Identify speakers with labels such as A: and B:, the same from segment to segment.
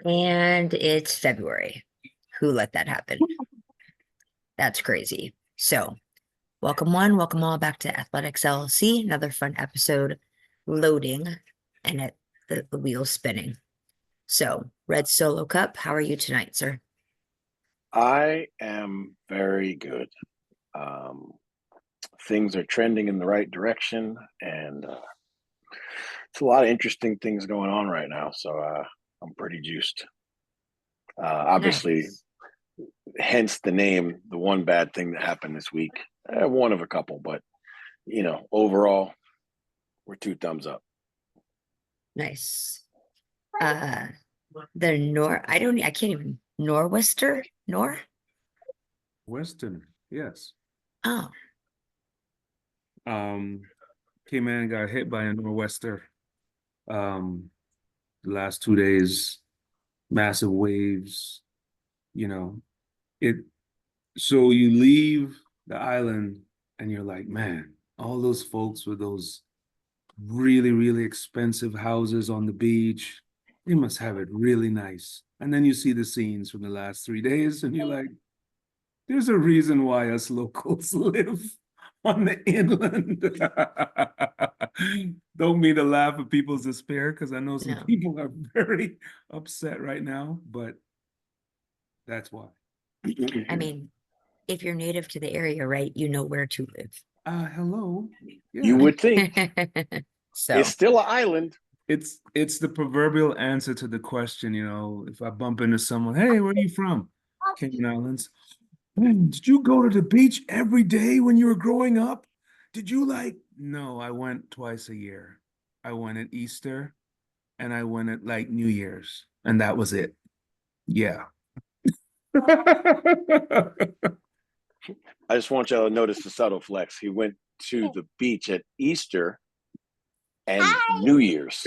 A: And it's February. Who let that happen? That's crazy. So, welcome one, welcome all back to Athletics LLC. Another fun episode loading and the wheels spinning. So, Red Solo Cup, how are you tonight, sir?
B: I am very good. Things are trending in the right direction, and it's a lot of interesting things going on right now. So I'm pretty juiced. Obviously,
A: Nice.
B: hence the name. The one bad thing that happened this week, one of a couple, but overall, we're 2 thumbs up.
A: Nice. I can't even Norwester?
C: Weston, yes.
A: Oh.
C: K-Man got hit by a nor'wester. The last 2 days, massive waves, so you leave the island and you're like, man, all those folks with those really, really expensive houses on the beach, they must have it really nice. And then you see the scenes from the last 3 days and you're like, there's a reason why us locals live on the inland. Don't mean to laugh at people's despair, because I know some people are very upset right now, but that's why.
A: I mean, if you're native to the area, right, you know where to live.
C: Hello. Yeah.
B: You would think.
A: So
B: it's still an island.
C: It's the proverbial answer to the question, if I bump into someone, hey, where are you from? Cayman Islands. Man, did you go to the beach every day when you were growing up? Did you No, I went twice a year. I went at Easter and I went at New Year's, and that was it. Yeah.
B: I just want y'all to notice the subtle flex. He went to the beach at Easter and New Year's.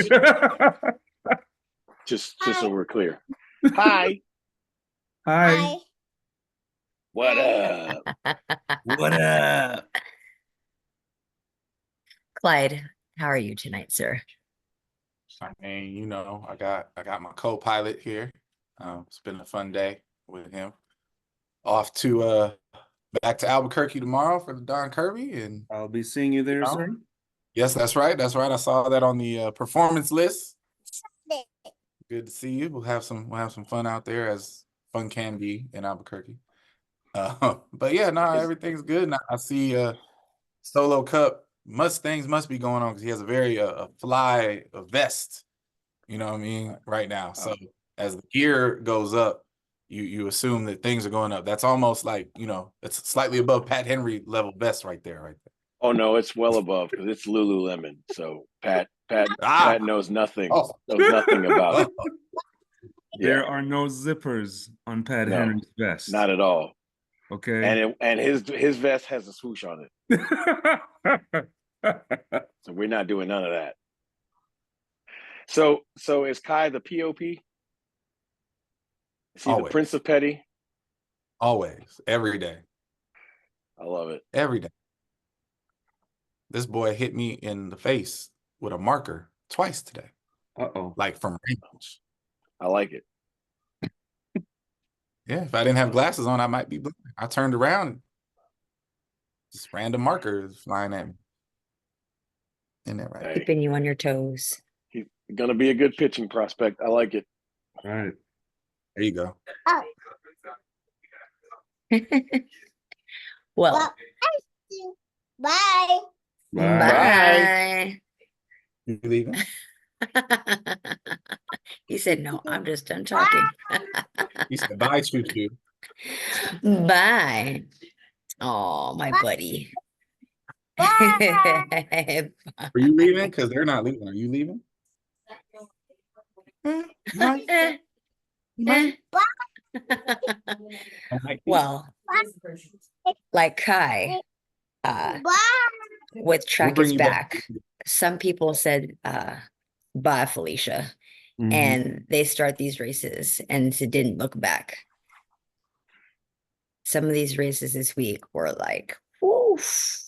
B: just so we're clear. Hi.
C: Hi.
B: What up?
C: What up?
A: Clyde, how are you tonight, sir?
D: I mean, I got my co-pilot here. It's been a fun day with him. Off to back to Albuquerque tomorrow for the Don Kirby, and
C: I'll be seeing you there, sir.
D: Yes, that's right. That's right. I saw that on the performance list. Good to see you. We'll have some fun out there, as fun can be in Albuquerque. But yeah, no, everything's good. Now I see Solo Cup things must be going on, because he has a very fly vest, right now. So as the gear goes up, you assume that things are going up. That's almost like, it's slightly above Pat Henry level vest right there.
B: Oh no, it's well above, because it's Lululemon. So Pat knows nothing.
D: Oh.
B: Knows nothing about it.
C: There are no zippers on Pat Henry's vest.
B: Not at all.
C: Okay.
B: And his vest has a swoosh on it. So we're not doing none of that. So is Kai the POP? Is he the Prince of Petty?
D: Always. Every day.
B: I love it.
D: Every day. This boy hit me in the face with a marker twice today.
C: Uh-oh.
D: From range.
B: I like it.
D: Yeah, if I didn't have glasses on, I might be blind. I turned around, just random markers flying at me. Isn't that right?
A: Keeping you on your toes.
B: He's gonna be a good pitching prospect. I like it.
C: All right.
D: There you go.
A: Well,
E: bye.
A: Bye.
D: You leaving?
A: He said, no, I'm just done talking.
D: He said, bye, choo-choo.
A: Bye. Oh, my buddy.
E: Bye.
D: Are you leaving? Because they're not leaving. Are you leaving?
A: Well, like Kai, with track is back. Some people said, bye, Felicia. Mm-hmm. And they start these races and it didn't look back. Some of these races this week were like, woof.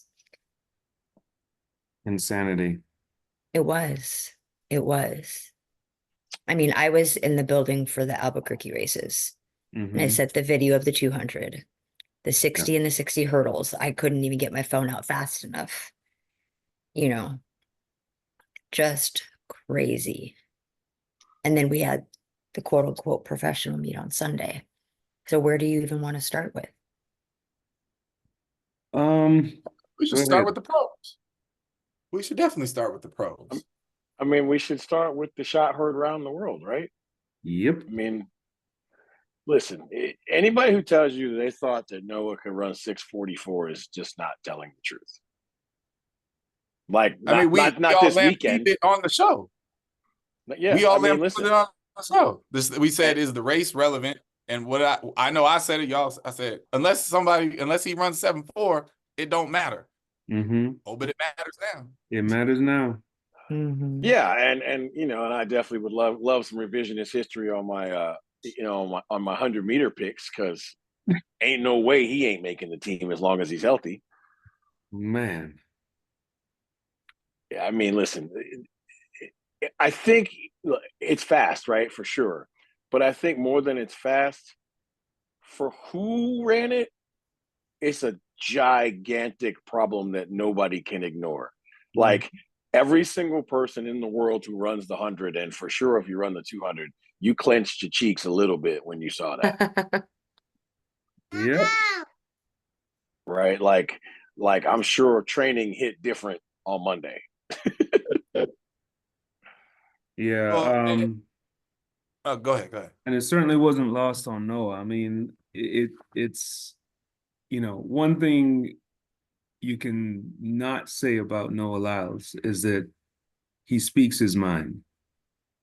C: Insanity.
A: It was. It was. I mean, I was in the building for the Albuquerque races, and I
C: Mhm.
A: sent the video of the 200, the 60 and the 60 hurdles. I couldn't even get my phone out fast enough. You know, just crazy. And then we had the quote unquote professional meet on Sunday. So where do you even want to start with?
D: We should
C: Go
D: start
C: ahead.
D: with the pros. We should definitely start with the pros.
B: I mean, we should start with the shot heard around the world, right?
C: Yep.
B: I mean, listen, anybody who tells you they thought that Noah could run 644 is just not telling the truth. Like,
D: I mean, we
B: not
D: all
B: this weekend.
D: it on the show.
B: Yeah,
D: We all
B: I mean,
D: put
B: listen.
D: it on the show. We said, is the race relevant? And what I know I said it, y'all. I said, unless he runs 7.4, it don't matter.
C: Mm-hmm.
D: Oh, but it matters now.
C: It matters now.
A: Mhm.
B: Yeah, and you know, and I definitely would love some revisionist history on my on my 100-meter picks, because ain't no way he ain't making the team as long as he's healthy.
C: Man.
B: Yeah, I mean, listen, I think it's fast, right? For sure. But I think more than it's fast, for who ran it, it's a gigantic problem that nobody can ignore. Like, every single person in the world who runs the 100, and for sure if you run the 200, you clenched your cheeks a little bit when you saw that.
C: Yep.
B: Right? Like I'm sure training hit different on Monday.
C: Yeah.
D: Well, go ahead.
C: And it certainly wasn't lost on Noah. I mean, it's one thing you can not say about Noah Lyles is that he speaks his mind.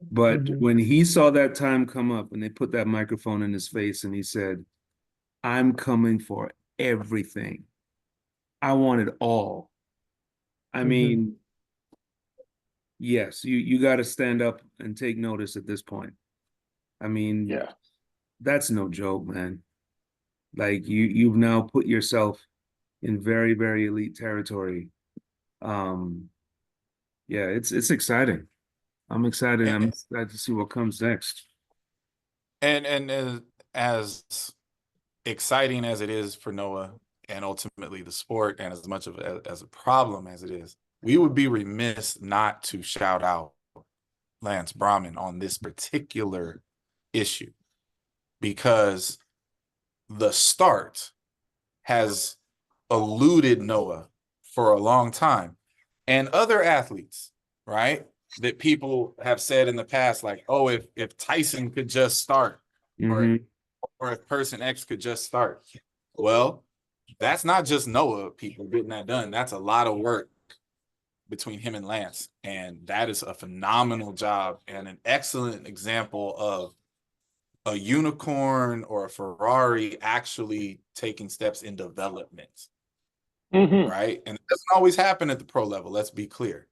C: But
A: Mhm.
C: when he saw that time come up and they put that microphone in his face and he said, I'm coming for everything. I want it all. I mean, yes, you got to stand up and take notice at this point. I mean,
B: Yeah.
C: that's no joke, man. Like you've now put yourself in very, very elite territory. Um, yeah, it's exciting. I'm excited. I'm excited to see what comes next.
D: And as exciting as it is for Noah and ultimately the sport, and as much of as a problem as it is, we would be remiss not to shout out Lance Brahman on this particular issue, because the start has eluded Noah for a long time, and other athletes, right? That people have said in the past, like, oh, if Tyson could just start,
C: Mm-hmm.
D: or if person X could just start. Well, that's not just Noah people getting that done. That's a lot of work between him and Lance, and that is a phenomenal job and an excellent example of a unicorn or a Ferrari actually taking steps in development.
B: Mm-hmm.
D: Right? And it doesn't always happen at the pro level. Let's be clear.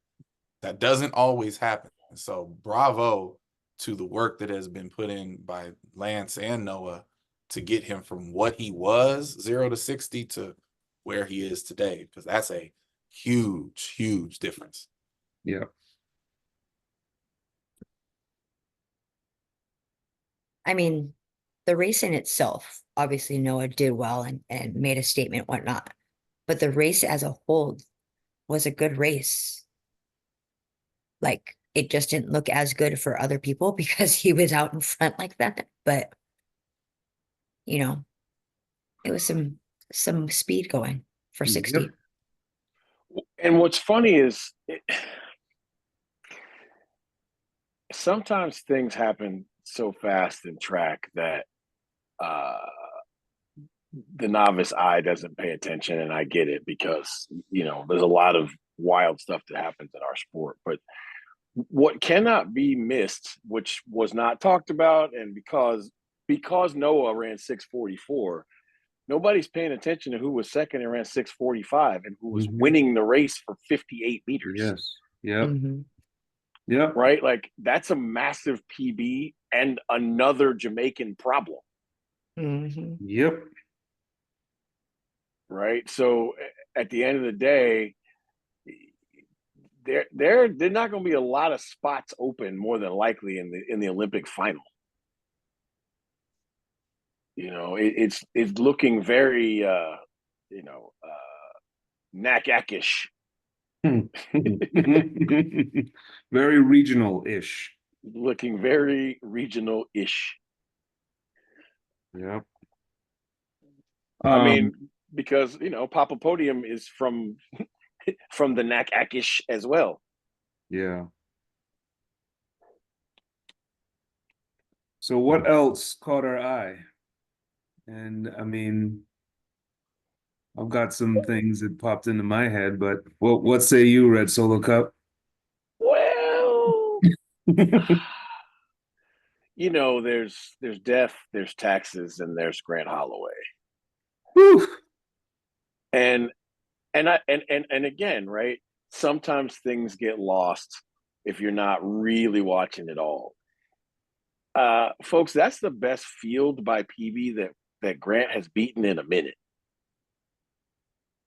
D: That doesn't always happen. So bravo to the work that has been put in by Lance and Noah to get him from what he was 0 to 60 to where he is today, because that's a huge, huge difference.
C: Yeah.
A: I mean, the race in itself, obviously Noah did well and made a statement, whatnot. But the race as a whole was a good race. Like, it just didn't look as good for other people because he was out in front like that. But, it was some speed going for 60.
C: Yep.
B: And what's funny is sometimes things happen so fast in track that the novice eye doesn't pay attention, and I get it, because there's a lot of wild stuff that happens in our sport. But what cannot be missed, which was not talked about, and because Noah ran 644, nobody's paying attention to who was second and ran 645 and who was winning the race for 58 meters.
C: Yes. Yep.
A: Mhm.
C: Yep.
B: Right? Like, that's a massive PB and another Jamaican problem.
A: Mhm.
C: Yep.
B: Right? So at the end of the day, they're not going to be a lot of spots open more than likely in the Olympic final. You know, it's looking very NACAC-ish.
C: Very regional-ish.
B: Looking very regional-ish.
C: Yeah.
B: I mean, because Papa Podium is from the NACAC-ish as well.
C: Yeah. So what else caught our eye? And I mean, I've got some things that popped into my head, but what say you, Red Solo Cup?
B: Well, there's death, there's taxes, and there's Grant Holloway.
C: Whew.
B: And again, right? Sometimes things get lost if you're not really watching it all. Folks, that's the best field by PB that Grant has beaten in a minute.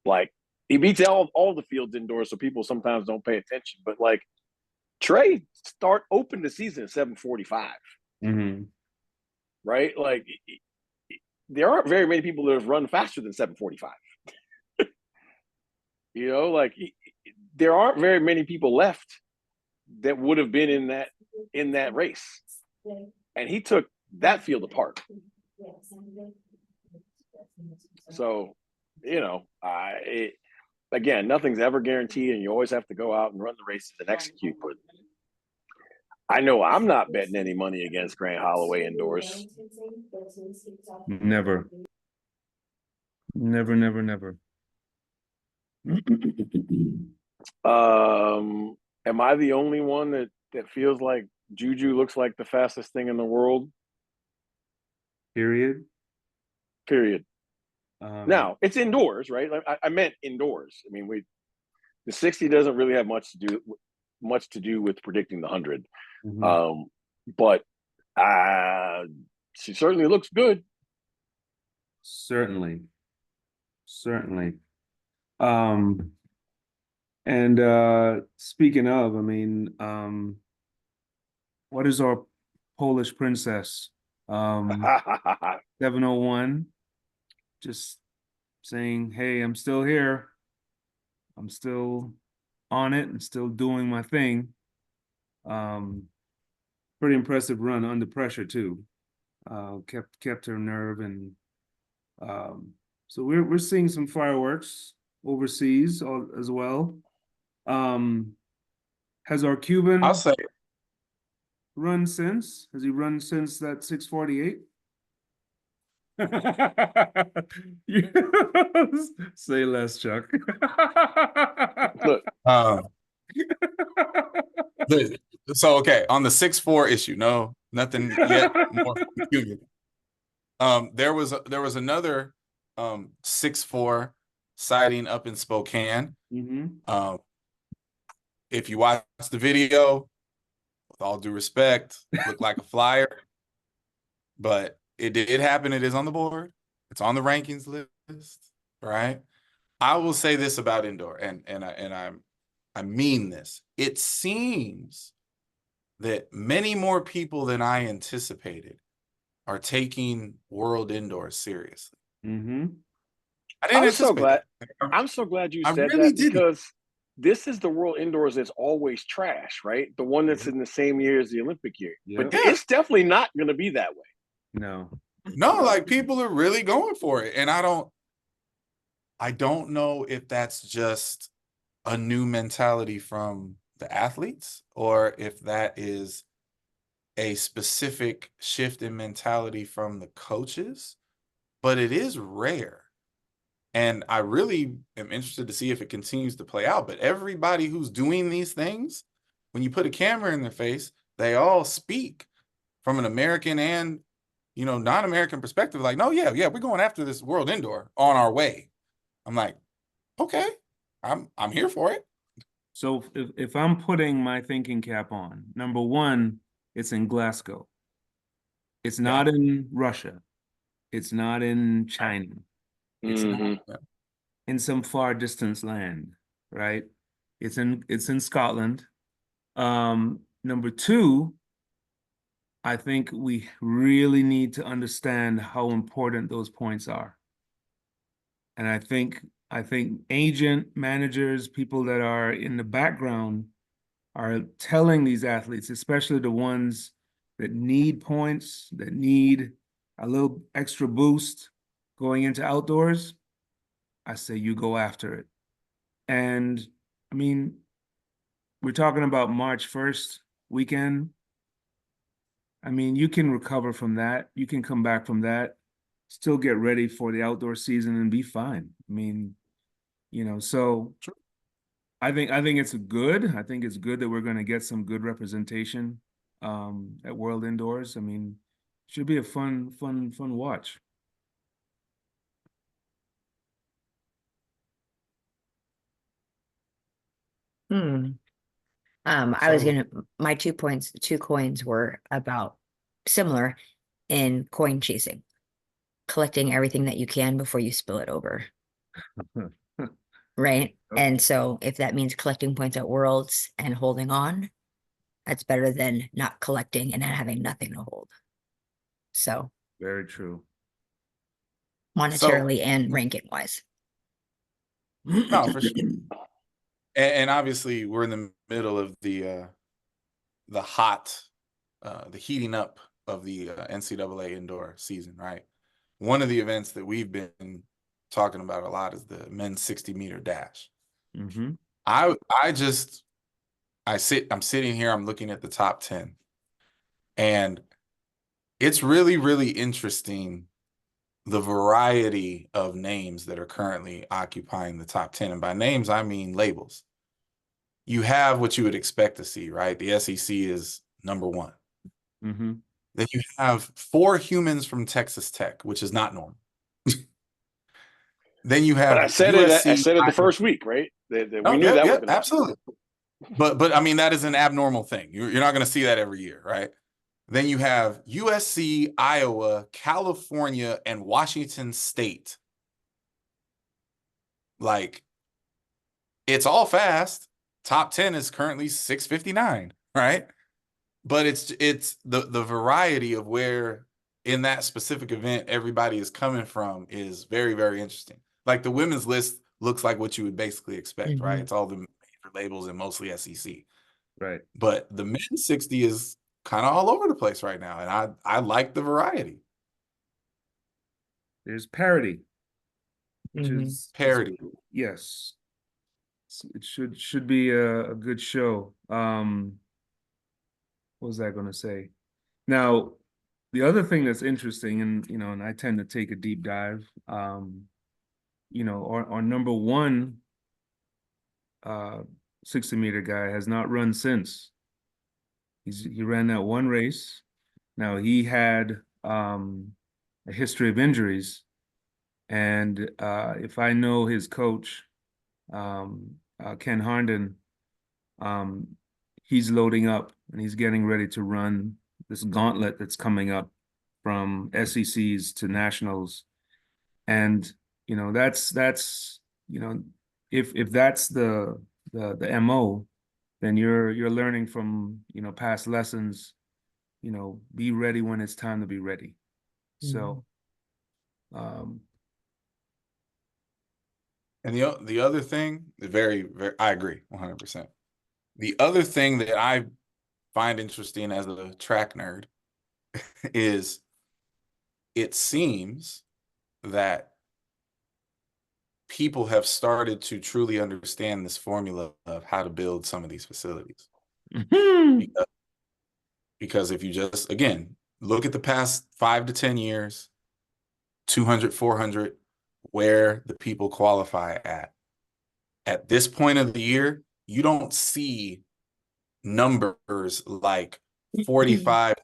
B: Like, he beats all the fields indoors, so people sometimes don't pay attention. But like, Trey opened the season at 745.
C: Mm-hmm.
B: Right? Like, there aren't very many people that have run faster than 745. Like, there aren't very many people left that would have been in that race. And he took that field apart. So, again, nothing's ever guaranteed, and you always have to go out and run the races and execute. But I know I'm not betting any money against Grant Holloway indoors.
C: Never. Never, never, never.
B: Am I the only one that feels like Juju looks like the fastest thing in the world?
C: Period.
B: Now, it's indoors, right? I meant indoors. I mean, the 60 doesn't really have much to do with predicting the 100.
C: Mm-hmm.
B: But she certainly looks good.
C: Certainly. And speaking of, I mean, what is our Polish princess? 701, just saying, hey, I'm still here. I'm still on it and still doing my thing. Pretty impressive run under pressure too. Kept her nerve, and so we're seeing some fireworks overseas as well. Has our Cuban
D: I'll say
C: run since? Has he run since that 648? Yes. Say less, Chuck.
B: Look,
D: so okay, on the 6-4 issue, no, nothing yet more peculiar. There was another 6-4 sighting up in Spokane.
C: Mm-hmm.
D: If you watch the video, with all due respect, looked like a flyer, but it did happen. It is on the board. It's on the rankings list, right? I will say this about indoor, and I mean this. It seems that many more people than I anticipated are taking World Indoors seriously.
C: Mm-hmm.
D: I didn't anticipate that.
B: I'm so glad you
D: I
B: said
D: really
B: that,
D: didn't.
B: because this is the World Indoors that's always trash, right? The one that's in the same year as the Olympic year.
C: Yep.
B: But it's definitely not going to be that way.
C: No,
D: like, people are really going for it. And I don't know if that's just a new mentality from the athletes, or if that is a specific shift in mentality from the coaches, but it is rare. And I really am interested to see if it continues to play out. But everybody who's doing these things, when you put a camera in their face, they all speak from an American and, non-American perspective. Like, no, yeah, we're going after this World Indoor on our way. I'm like, okay, I'm here for it.
C: So if I'm putting my thinking cap on, number one, it's in Glasgow. It's not in Russia. It's not in China. It's not in some far distance land, right? It's in Scotland. Number two, I think we really need to understand how important those points are. And I think agent managers, people that are in the background are telling these athletes, especially the ones that need points, that need a little extra boost going into outdoors, I say you go after it. And I mean, we're talking about March 1st weekend. I mean, you can recover from that. You can come back from that, still get ready for the outdoor season and be fine. I mean, so
D: Sure.
C: I think it's good. I think it's good that we're going to get some good representation at World Indoors. I mean, should be a fun watch.
A: I was
C: So-
A: gonna, my 2 coins were about similar in coin chasing, collecting everything that you can before you spill it over, right?
C: Yep.
A: And so if that means collecting points at Worlds and holding on, that's better than not collecting and then having nothing to hold. So
C: Very true.
A: monetarily and ranking wise.
D: No, for sure. And obviously we're in the middle of the heating up of the NCAA indoor season, right? One of the events that we've been talking about a lot is the men's 60-meter dash.
C: Mm-hmm.
D: I'm sitting here, I'm looking at the top 10, and it's really, really interesting the variety of names that are currently occupying the top 10. And by names, I mean labels. You have what you would expect to see, right? The SEC is number one.
C: Mm-hmm.
D: Then you have 4 humans from Texas Tech, which is not normal. Then you have
B: But I said
D: USC,
B: it the first week, right? We
D: Oh,
B: knew
D: yeah,
B: that
D: yeah,
B: was going to happen.
D: absolutely. But I mean, that is an abnormal thing. You're not going to see that every year, right? Then you have USC, Iowa, California, and Washington State. Like, it's all fast. Top 10 is currently 659, right? But it's the variety of where in that specific event everybody is coming from is very, very interesting. Like the women's list looks like what you would basically expect, right?
A: Mhm.
D: It's all the major labels and mostly SEC.
C: Right.
D: But the men's 60 is kind of all over the place right now, and I like the variety.
C: There's parity, which
A: Mhm.
C: is
D: Parity.
C: yes. It should be a good show. What was I going to say? Now, the other thing that's interesting, and I tend to take a deep dive. Our number one 60-meter guy has not run since. He ran that one race. Now he had a history of injuries, and if I know his coach, Ken Harnden, he's loading up and he's getting ready to run this gauntlet that's coming up from SECs to nationals. And that's if that's the MO, then you're learning from past lessons. Be ready when it's time to be ready. So
D: And the other thing, very, very, I agree 100%. The other thing that I find interesting as a track nerd is it seems that people have started to truly understand this formula of how to build some of these facilities. Because if you just, again, look at the past 5 to 10 years, 200, 400, where the people qualify at this point of the year, you don't see numbers like 45-9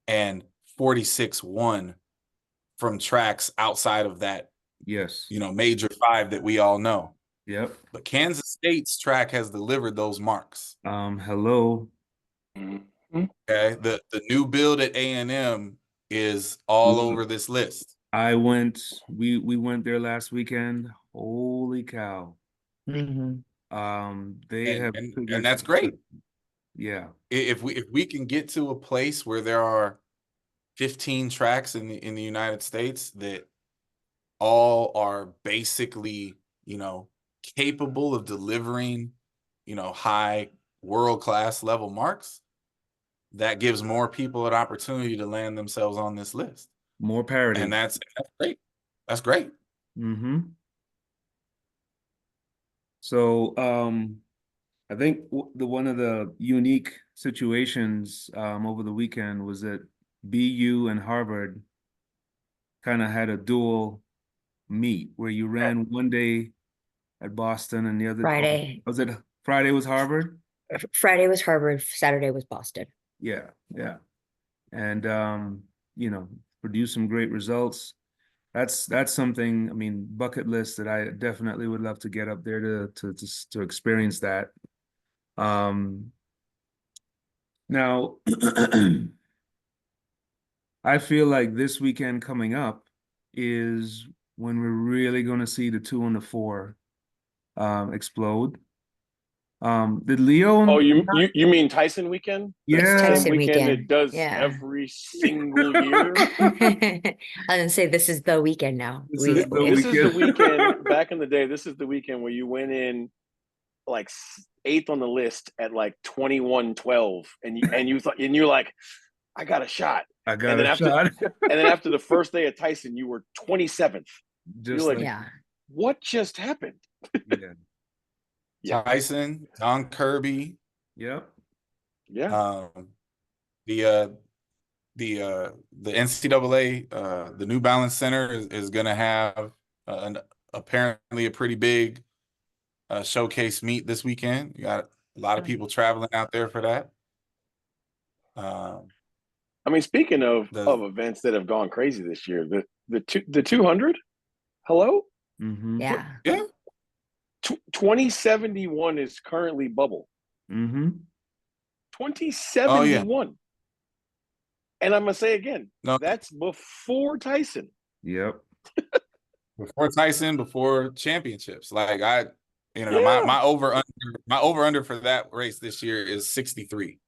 D: and 46-1 from tracks outside of that,
C: yes.
D: Major 5 that we all know.
C: Yep.
D: But Kansas State's track has delivered those marks.
C: Hello.
D: Okay. The new build at A&M is all over this list.
C: We went there last weekend. Holy cow.
A: Mhm.
C: They have
D: and
C: figured
D: that's great.
C: Yeah.
D: If we can get to a place where there are 15 tracks in the United States that all are basically, capable of delivering, high world-class level marks, that gives more people an opportunity to land themselves on this list.
C: More parity.
D: And that's great. That's great.
C: Mm-hmm. So I think one of the unique situations over the weekend was that BU and Harvard kind of had a dual meet where you ran one day at Boston and the other
A: Friday.
C: Was it Friday was Harvard?
A: Friday was Harvard, Saturday was Boston.
C: Yeah, yeah. And produced some great results. That's something, I mean, bucket list that I definitely would love to get up there to experience that. Now I feel like this weekend coming up is when we're really going to see the 2 and the 4 explode. Did Leo?
B: Oh, you mean Tyson weekend?
C: Yeah.
B: That's the same
A: Tyson
B: weekend
A: weekend.
B: it does
A: Yeah.
B: every single year.
A: I didn't say this is the weekend now.
C: This is the
B: This is the
C: weekend.
B: weekend back in the day. This is the weekend where you went in like 8th on the list at like 21-12, and you thought, and you're like, I got a shot.
C: I got
B: And then
C: a
B: after,
C: shot.
B: and then after the first day of Tyson, you were 27th.
C: Just
B: You're like,
A: Yeah.
B: what just happened?
C: yeah.
B: Yeah.
D: Tyson, John Kirby.
C: Yep.
B: Yeah.
D: The NCAA, the New Balance Center is going to have apparently a pretty big showcase meet this weekend. You got a lot of people traveling out there for that.
B: I mean, speaking of events that have gone crazy this year, the 200. Hello.
C: Mm-hmm.
A: Yeah.
D: Yeah.
B: 2071 is currently bubble.
C: Mm-hmm.
B: 2071.
D: Oh, yeah.
B: And I'm gonna say again,
D: No,
B: that's before Tyson.
C: Yep.
D: Before Tyson, before championships. Like
B: Yeah.
D: my over under for that race this year is 63.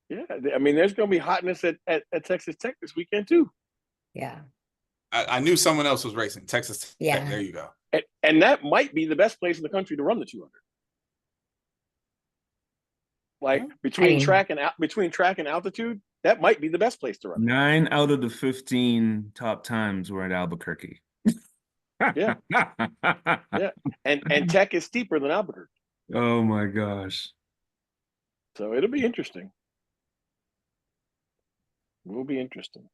B: Yeah, I mean, there's gonna be hotness at Texas Tech this weekend too.
A: Yeah.
D: I knew someone else was racing Texas Tech.
A: Yeah.
D: There you go.
B: And that might be the best place in the country to run the 200. Like between track and altitude, that might be the best place to run.
C: 9 out of the 15 top times were at Albuquerque.
B: Yeah. Yeah. And Tech is steeper than Albuquerque.
C: Oh my gosh.
B: So it'll be interesting. Will be interesting.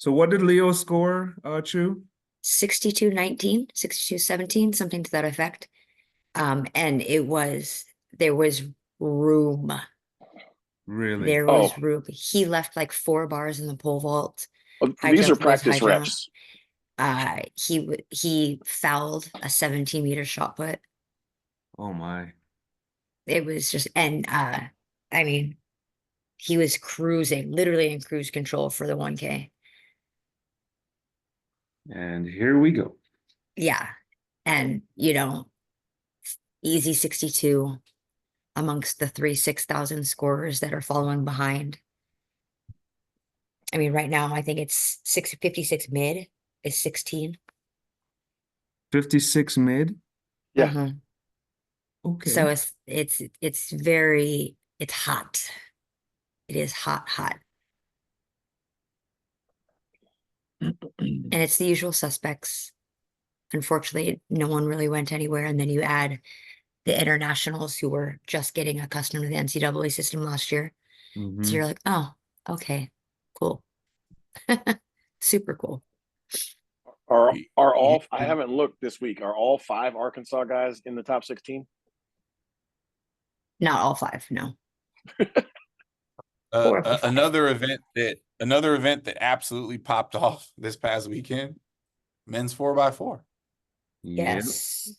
C: So what did Leo score, Chu?
A: 62-19, 62-17, something to that effect. And there was room.
C: Really?
A: There was room. He left like 4 bars in the pole vault.
B: These are practice reps.
A: He fouled a 17-meter shot put.
C: Oh my.
A: It was just, and I mean, he was cruising, literally in cruise control for the 1K.
C: And here we go.
A: Yeah. And, easy 62 amongst the 3 6,000 scorers that are following behind. I mean, right now, I think it's 656 mid is 16.
C: 56 mid?
B: Yeah.
A: Uh-huh.
C: Okay.
A: So it's hot. It is hot. And it's the usual suspects. Unfortunately, no one really went anywhere. And then you add the internationals who were just getting accustomed to the NCAA system last year.
C: Mm-hmm.
A: So you're like, oh, okay, cool. Super cool.
B: Are all, I haven't looked this week, are all 5 Arkansas guys in the top 16?
A: Not all 5, no.
D: Another event that absolutely popped off this past weekend, men's 4x4.
A: Yes.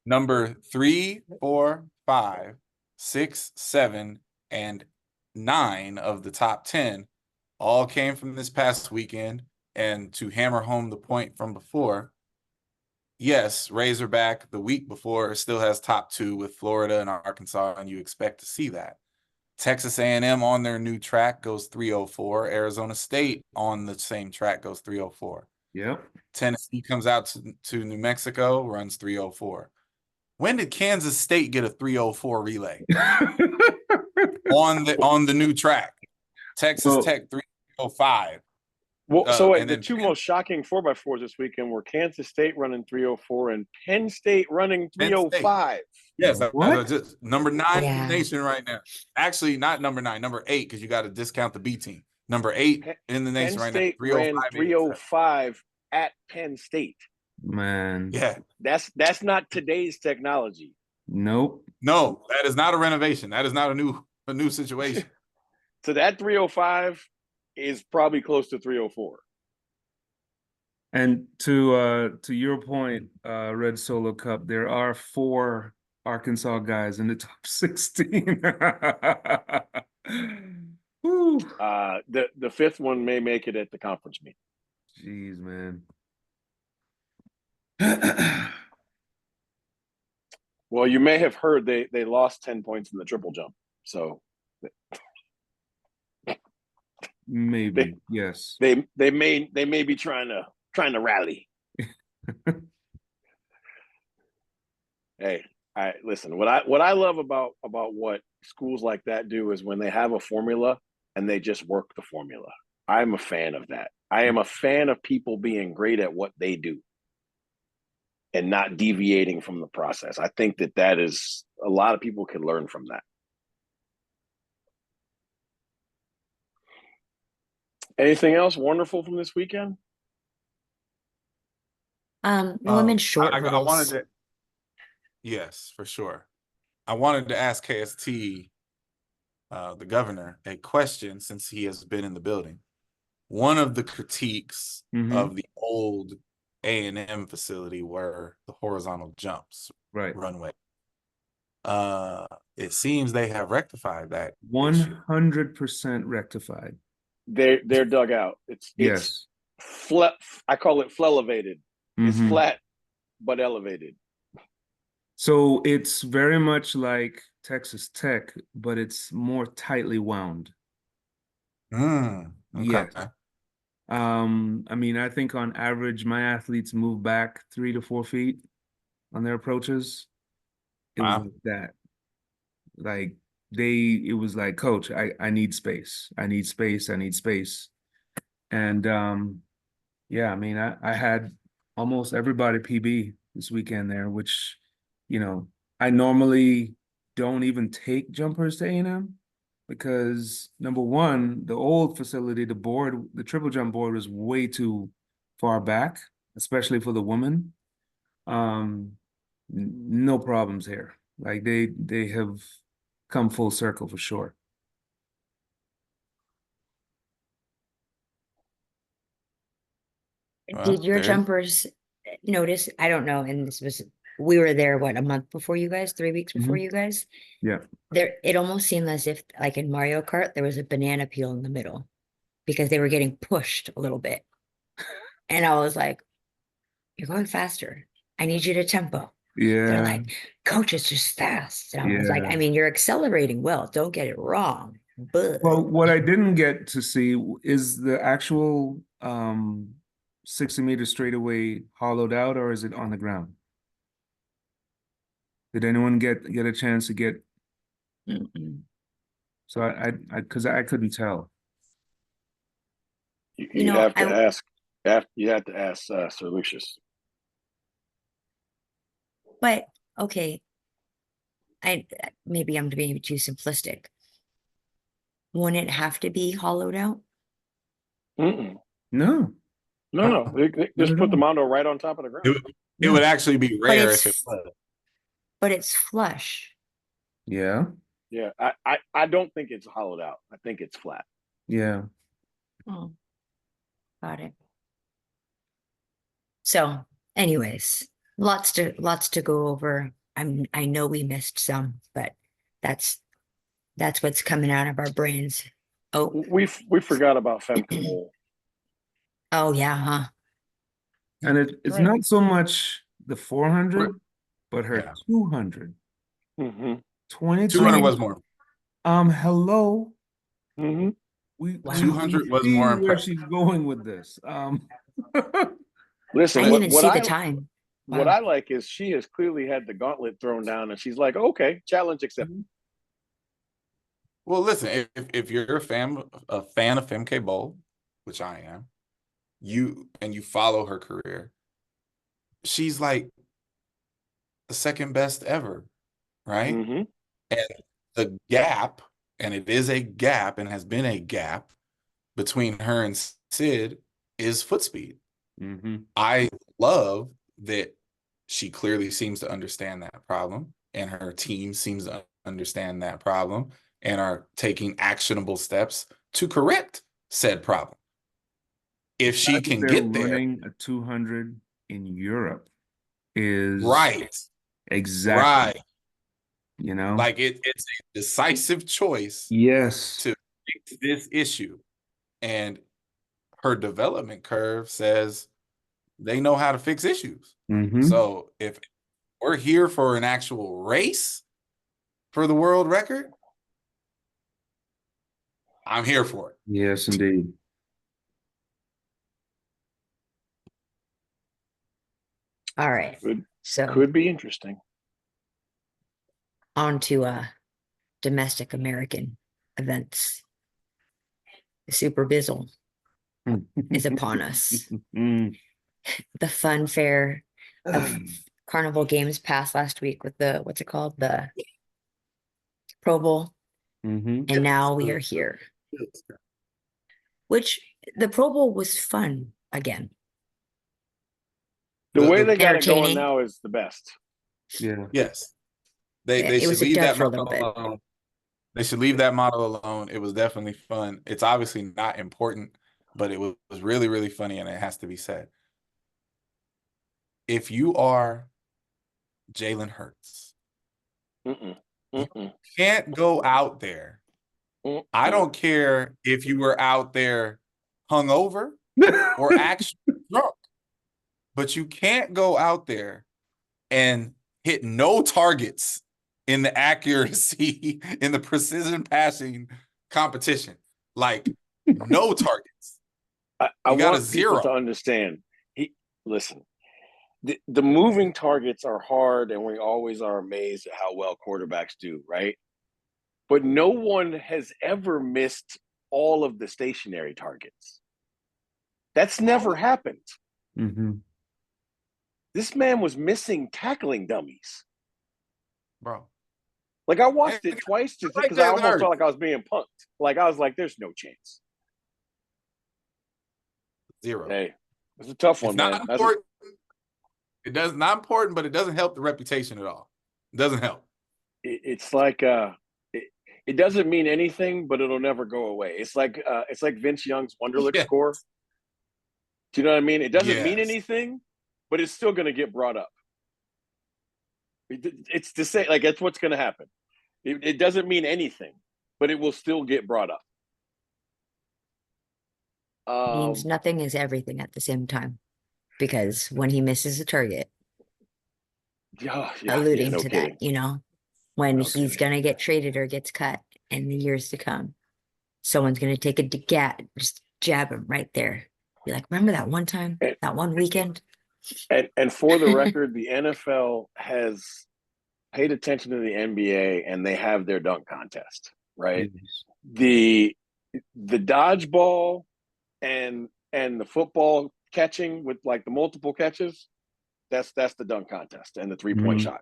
D: Number 3, 4, 5, 6, 7, and 9 of the top 10 all came from this past weekend. And to hammer home the point from before, yes, Razorback the week before still has top 2 with Florida and Arkansas, and you expect to see that. Texas A&M on their new track goes 3:04. Arizona State on the same track goes 3:04.
C: Yep.
D: Tennessee comes out to New Mexico, runs 3:04. When did Kansas State get a 3:04 relay on the new track? Texas Tech 3:05.
B: Well, so wait,
D: and
B: the
D: then
B: two most shocking 4x4s this weekend were Kansas State running 3:04 and Penn State running
D: Penn State.
B: 3:05.
D: Yes,
C: What?
D: just number 9 in
A: Yeah.
D: the nation right now. Actually, not number 9, number 8, because you got to discount the B team. Number 8 in the nation
B: Penn
D: right now.
B: State ran
D: 3:05.
B: 3:05 at Penn State.
C: Man.
D: Yeah.
B: That's not today's technology.
C: Nope.
D: No, that is not a renovation. That is not a new situation.
B: So that 3:05 is probably close to 3:04.
C: And to your point, Red Solo Cup, there are 4 Arkansas guys in the top 16. Whew.
B: The fifth one may make it at the conference meet.
C: Jeez, man.
B: Well, you may have heard they lost 10 points in the triple jump. So
C: Maybe, yes.
B: they may be trying to rally. Hey, listen. What I love about what schools like that do is when they have a formula and they just work the formula. I'm a fan of that. I am a fan of people being great at what they do and not deviating from the process. I think that is a lot of people can learn from that. Anything else wonderful from this weekend?
A: Women's short
D: I
A: hurdles.
D: wanted to. Yes, for sure. I wanted to ask KST, the governor, a question since he has been in the building. One of the critiques of the old A&M facility were the horizontal jumps, runway. It seems they have rectified that.
C: 100% rectified.
B: They're dug out. It's flat. I call it flelevated. It's flat but elevated.
C: So it's very much like Texas Tech, but it's more tightly wound.
D: Okay.
C: Yes. I mean, I think on average, my athletes move back 3 to 4 feet on their approaches. It was like that. Like it was like, coach, I need space. I need space. I need space. And yeah, I mean, I had almost everybody PB this weekend there, which, you know, I normally don't even take jumpers to A&M because number one, the old facility, the triple jump board was way too far back, especially for the women. No problems here. Like they have come full circle for sure.
A: Did your jumpers notice? I don't know. And we were there, what, a month before you guys, 3 weeks before you guys?
C: Yeah.
A: It almost seemed as if, like in Mario Kart, there was a banana peel in the middle because they were getting pushed a little bit. And I was like, you're going faster. I need you to tempo.
C: Yeah.
A: They're like, coach, it's just fast. And I was like, I mean, you're accelerating well. Don't get it wrong. But
C: Well, what I didn't get to see is the actual 60-meter straightaway hollowed out, or is it on the ground? Did anyone get a chance to get? So I because I couldn't tell.
B: You have to ask. You have to ask Sir Lucius.
A: But okay, maybe I'm being too simplistic. Wouldn't it have to be hollowed out?
C: No.
B: They just put the mondo right on top of the ground.
D: It would actually be rare if it was.
A: But it's flush.
C: Yeah.
B: Yeah, I don't think it's hollowed out. I think it's flat.
C: Yeah.
A: Oh, got it. So, anyways, lots to go over. I know we missed some, but that's what's coming out of our brains. Oh,
B: We forgot about Femke.
A: Oh yeah, huh?
C: And it's not so much the 400, but her
D: Yeah.
C: 200.
B: Mm-hmm.
C: 2020.
D: 200 was more.
C: Hello.
B: Mm-hmm.
C: We
A: Wow.
D: 200 was
C: see
D: more
C: where
D: impressive.
C: she's going with this.
B: Listen,
A: I didn't
B: what,
A: even
B: what
A: see
B: I
A: the time.
B: what
A: Wow.
B: I like is she has clearly had the gauntlet thrown down, and she's like, okay, challenge accepted.
D: Well, listen, if you're a fan of Femke Bowl, which I am, you follow her career, she's like the second best ever, right?
B: Mm-hmm.
D: And the gap, and it is a gap and has been a gap between her and Sid is foot speed.
C: Mm-hmm.
D: I love that she clearly seems to understand that problem, and her team seems to understand that problem and are taking actionable steps to correct said problem. If she can
C: They're
D: get there,
C: running a 200 in Europe is
D: right,
C: exactly,
D: right, like it's a decisive choice
C: yes.
D: to fix this issue, and her development curve says they know how to fix issues.
C: Mm-hmm.
D: So if we're here for an actual race for the world record, I'm here for it.
C: Yes, indeed.
A: All right. So
B: Could be interesting.
A: on to domestic American events. The Super Bizzle is upon us. The fun fair of Carnival Games passed last week with the, what's it called? The Pro Bowl.
C: Mm-hmm.
A: And now we are here. Which the Pro Bowl was fun again.
B: The way they got it going
A: Entertaining.
B: now is the best.
C: Yeah.
D: Yes.
A: Yeah,
D: They
A: it
D: should
A: was a
D: leave
A: dud
D: that
A: for a
D: model
A: little bit.
D: alone. They should leave that model alone. It was definitely fun. It's obviously not important, but it was really, really funny, and it has to be said. If you are Jalen Hurts,
B: Mm-mm.
D: you
B: Mm-mm.
D: can't go out there.
B: Mm-mm.
D: I don't care if you were out there hungover or actually drunk, but you can't go out there and hit no targets in the accuracy, in the precision passing competition. Like, no targets.
B: I
D: You got a
B: want people to
D: zero.
B: understand. Listen, the moving targets are hard, and we always are amazed at how well quarterbacks do, right? But no one has ever missed all of the stationary targets. That's never happened.
C: Mm-hmm.
B: This man was missing tackling dummies.
D: Bro.
B: Like, I watched it twice because I almost felt like I was being punked. Like, I was like, there's no chance.
D: Zero.
B: Hey, it's a tough one,
D: It's not
B: man.
D: important. Not important, but it doesn't help the reputation at all. It doesn't help.
B: It's like it doesn't mean anything, but it'll never go away. It's like Vince Young's Wonderlic score. Do you know what I mean? It doesn't mean anything, but it's still going to get brought up. It's to say, like, that's what's going to happen. It doesn't mean anything, but it will still get brought up.
A: Means nothing is everything at the same time. Because when he misses a target, alluding
B: no
A: to
B: kidding.
A: that, you know, when
B: No
A: he's
B: kidding.
A: going to get traded or gets cut in the years to come, someone's going to take just jab him right there. Be like, remember that one time, that one weekend?
B: And for the record, the NFL has paid attention to the NBA, and they have their dunk contest, right?
C: Yes.
B: The dodgeball and the football catching with like the multiple catches, that's the dunk contest and the 3-point shot,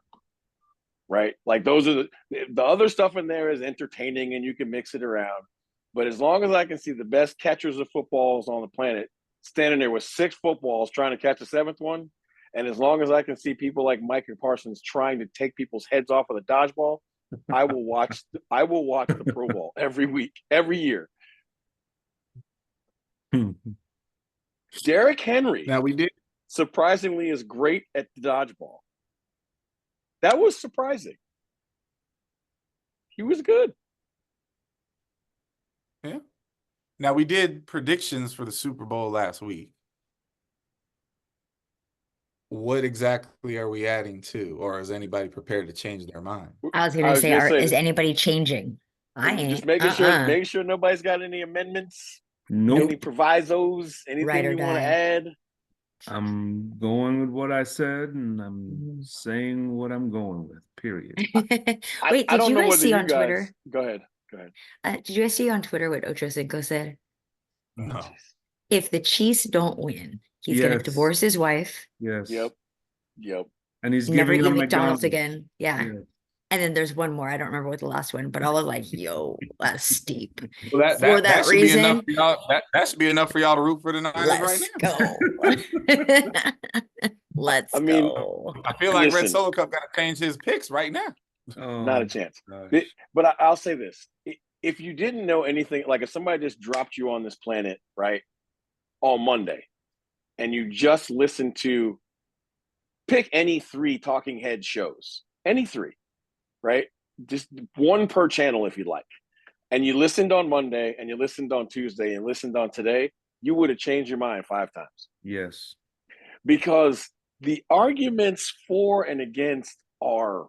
B: right? Like, those are the other stuff in there is entertaining, and you can mix it around. But as long as I can see the best catchers of footballs on the planet standing there with 6 footballs trying to catch a 7th one, and as long as I can see people like Micah Parsons trying to take people's heads off of the dodgeball, I will watch the Pro Bowl every week, every year. Derrick Henry,
D: Now, we did.
B: surprisingly, is great at the dodgeball. That was surprising. He was good.
D: Yeah. Now, we did predictions for the Super Bowl last week. what exactly are we adding to, or is anybody prepared to change their mind?
A: I was gonna say, is
B: that-
A: anybody changing? I ain't.
B: just making sure nobody's got any amendments,
C: Nope.
B: any provisos, anything
A: Ride or
B: you want to
A: die.
B: add.
C: I'm going with what I said, and I'm saying what I'm going with. Period.
A: Wait,
B: I
A: did
B: don't
A: you
B: know
A: guys
B: whether
A: see
B: you
A: on
B: guys.
A: Twitter?
B: Go ahead.
A: Did you guys see on Twitter what Ocho Cinco said?
D: No.
A: If the Chiefs don't win, he's gonna
C: Yes.
A: divorce his wife,
C: Yes.
B: Yep.
C: And he's
A: never
C: giving
A: eat
C: them
A: McDonald's again. Yeah.
C: Yeah.
A: And then there's one more. I don't remember what the last one, but I was like, yo, that's steep.
D: Well,
A: For that
D: should be enough
A: reason,
D: for y'all. That should be enough for y'all to root for the Niners right
A: let's
D: now.
A: go. Let's
B: I mean,
A: go.
D: I feel like Red
B: Listen.
D: Solo Cup got to change his picks right now.
B: Not a chance.
C: gosh.
B: But I'll say this: if you didn't know anything, like if somebody just dropped you on this planet, right, on Monday, and you just listened to pick any 3 talking head shows, any 3, right? Just one per channel if you like. And you listened on Monday and you listened on Tuesday and listened on today, you would have changed your mind 5 times.
C: Yes.
B: Because the arguments for and against are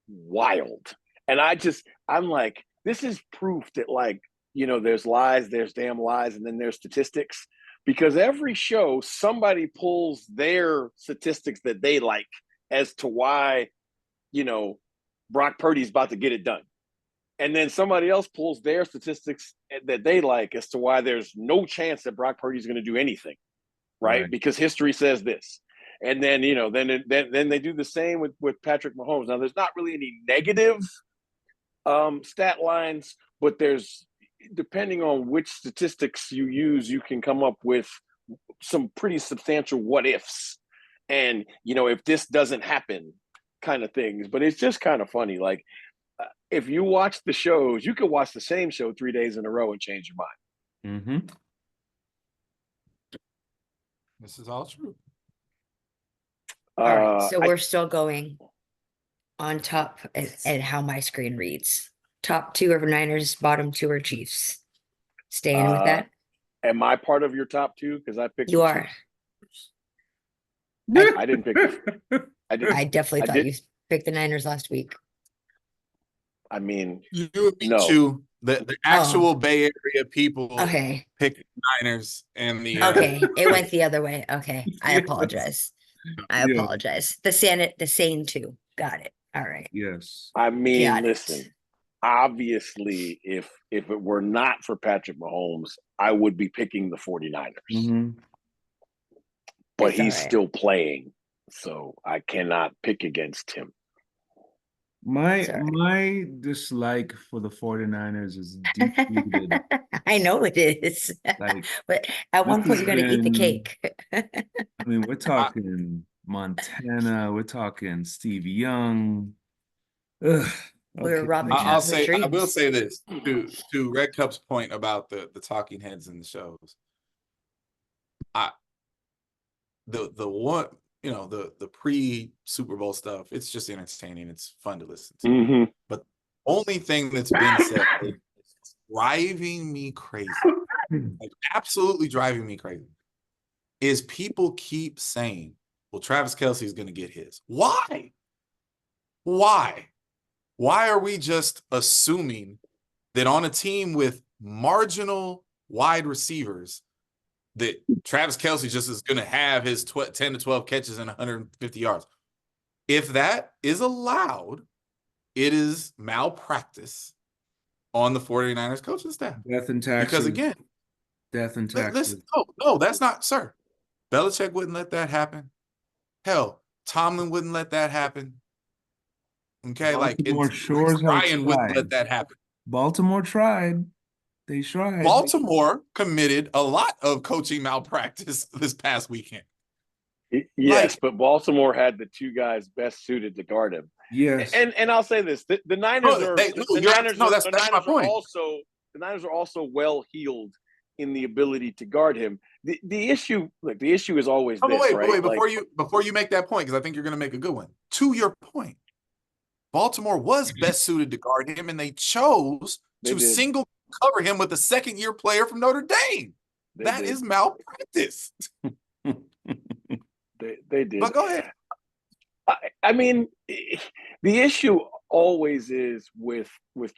B: wild. And I'm like, this is proof that, like, there's lies, there's damn lies, and then there's statistics. Because every show, somebody pulls their statistics that they like as to why, Brock Purdy's about to get it done. And then somebody else pulls their statistics that they like as to why there's no chance that Brock Purdy's going to do anything, right? Because history says this. And then, then they do the same with Patrick Mahomes. Now, there's not really any negative stat lines, but there's, depending on which statistics you use, you can come up with some pretty substantial what ifs. And, if this doesn't happen kind of things. But it's just kind of funny. Like, if you watch the shows, you could watch the same show 3 days in a row and change your mind.
C: Mm-hmm.
D: This is all true.
A: All right, so we're still going on top and how my screen reads. Top 2 are Niners, bottom 2 are Chiefs. Staying with that?
B: Am I part of your top 2? Because I picked
A: You are.
B: I didn't pick
A: I definitely thought you picked the Niners last week.
B: I mean,
D: You
B: no.
D: The actual Bay Area people
A: Okay.
D: picked Niners and the
A: Okay, it went the other way. Okay, I
C: Yes.
A: apologize. I
C: Yes.
A: apologize. The sane 2. Got it. All right.
C: Yes.
B: I mean,
A: Got it.
B: listen, obviously, if it were not for Patrick Mahomes, I would be picking the 49ers.
C: Mm-hmm.
B: But
A: It's all
B: he's
A: right.
B: still playing, so I cannot pick against him.
A: Sorry.
C: My dislike for the 49ers is deep-rooted.
A: I know it is.
C: Like,
A: But at one
C: this
A: point, you
C: has
A: got to eat the
C: been-
A: cake.
C: I mean, we're talking Montana, we're talking Steve Young. Ugh.
A: We're
C: Okay.
A: robbing
D: I'll
A: childhood
D: say I will
A: dreams.
D: say this to Red Cup's point about the talking heads in the shows. The one, the pre Super Bowl stuff, it's just entertaining. It's fun to listen to.
B: Mm-hmm.
D: But the only thing that's been said is driving me crazy, like absolutely driving me crazy, is people keep saying, well, Travis Kelce is going to get his. Why? Why are we just assuming that on a team with marginal wide receivers that Travis Kelce just is going to have his 10 to 12 catches and 150 yards? If that is allowed, it is malpractice on the 49ers coaching staff.
C: Death and taxes.
D: Because again,
C: Death and taxes.
D: listen, no, that's not, sir. Belichick wouldn't let that happen. Hell, Tomlin wouldn't let that happen. Okay,
C: Baltimore Shores have
D: Ryan wouldn't
C: tried.
D: let that happen.
C: Baltimore tried. They tried.
D: Baltimore committed a lot of coaching malpractice this past weekend.
B: Yes, but Baltimore had the 2 guys best suited to guard him.
C: Yes.
B: And I'll say this: the Niners
D: that's my point.
B: The Niners are also well heeled in the ability to guard him. The issue is always this.
D: Wait,
B: right?
D: before you make that point, because I think you're going to make a good one. To your point, Baltimore was best suited to guard him, and they chose to single cover him with a second-year player from Notre Dame. That is malpractice.
B: They did.
D: But go ahead.
B: I mean, the issue always is with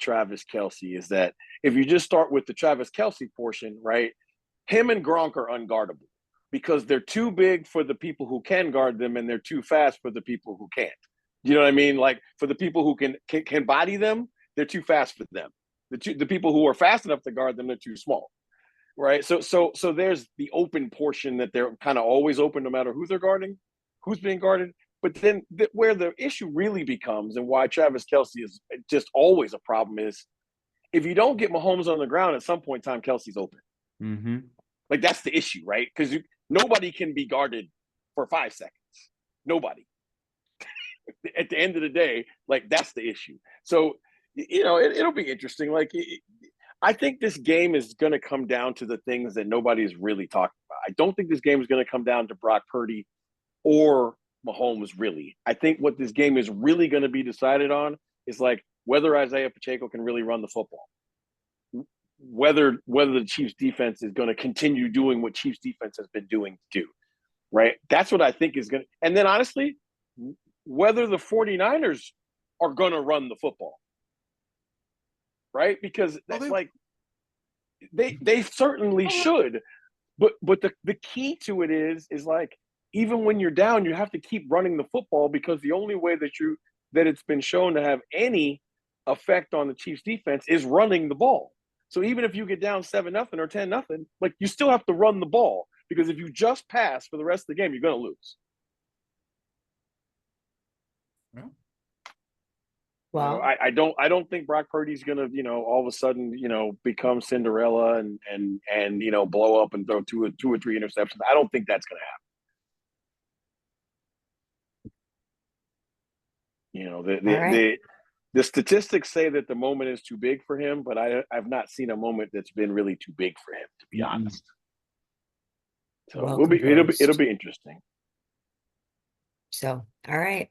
B: Travis Kelce is that if you just start with the Travis Kelce portion, right? Him and Gronk are unguardable because they're too big for the people who can guard them, and they're too fast for the people who can't. You know what I mean? Like for the people who can body them, they're too fast for them. The people who are fast enough to guard them, they're too small, right? So there's the open portion that they're kind of always open no matter who they're guarding, who's being guarded. But then where the issue really becomes and why Travis Kelce is just always a problem is if you don't get Mahomes on the ground at some point in time, Kelsey's open.
C: Mm-hmm.
B: Like that's the issue, right? Because nobody can be guarded for 5 seconds. Nobody. At the end of the day, like that's the issue. So, it'll be interesting. Like, I think this game is going to come down to the things that nobody is really talking about. I don't think this game is going to come down to Brock Purdy or Mahomes, really. I think what this game is really going to be decided on is like whether Isaiah Pacheco can really run the football. Whether the Chiefs defense is going to continue doing what Chiefs defense has been doing to do, right? That's what I think is going to – and then honestly, whether the 49ers are going to run the football, right? Because that's like they certainly should. But the key to it is like even when you're down, you have to keep running the football because the only way that it's been shown to have any effect on the Chiefs defense is running the ball. So even if you get down 7-0 or 10-0, like you still have to run the ball because if you just pass for the rest of the game, you're going to lose.
D: Yeah.
A: Well,
B: I don't think Brock Purdy's going to, all of a sudden, become Cinderella and blow up and throw two or three interceptions. I don't think that's going to happen. The statistics say that the moment is too big for him, but I've not seen a moment that's been really too big for him, to be honest. So it'll be interesting.
A: So, all right,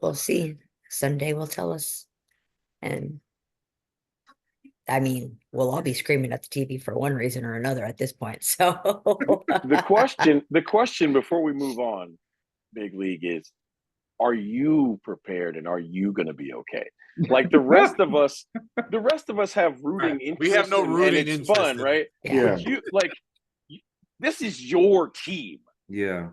A: we'll see. Sunday will tell us. And I mean, we'll all be screaming at the TV for one reason or another at this point. So
B: the question before we move on, Big League, is are you prepared and are you going to be okay? Like the rest of us have rooting interest.
D: We have no rooting
B: and it's
D: interest
B: fun, right?
C: Yeah.
B: But this is your team.
C: Yeah.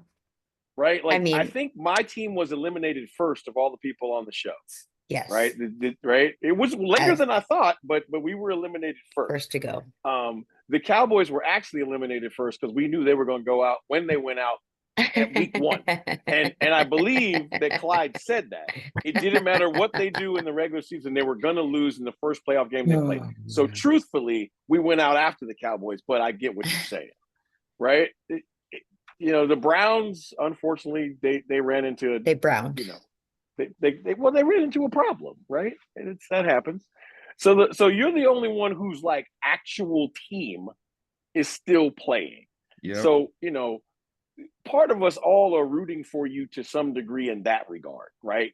B: Right? Like,
A: I mean,
B: I think my team was eliminated first of all the people on the show.
A: yes.
B: Right? Right? It was later than I thought, but we were eliminated first.
A: First to go.
B: The Cowboys were actually eliminated first because we knew they were going to go out when they went out at week 1. And I believe that Clyde said that. It didn't matter what they do in the regular season, they were going to lose in the first playoff game they played. So truthfully, we went out after the Cowboys, but I get what you're saying. Right? The Browns, unfortunately, they ran into
A: they browned.
B: They ran into a problem, right? And that happens. So you're the only one whose like actual team is still playing.
C: Yep.
B: So, part of us all are rooting for you to some degree in that regard, right?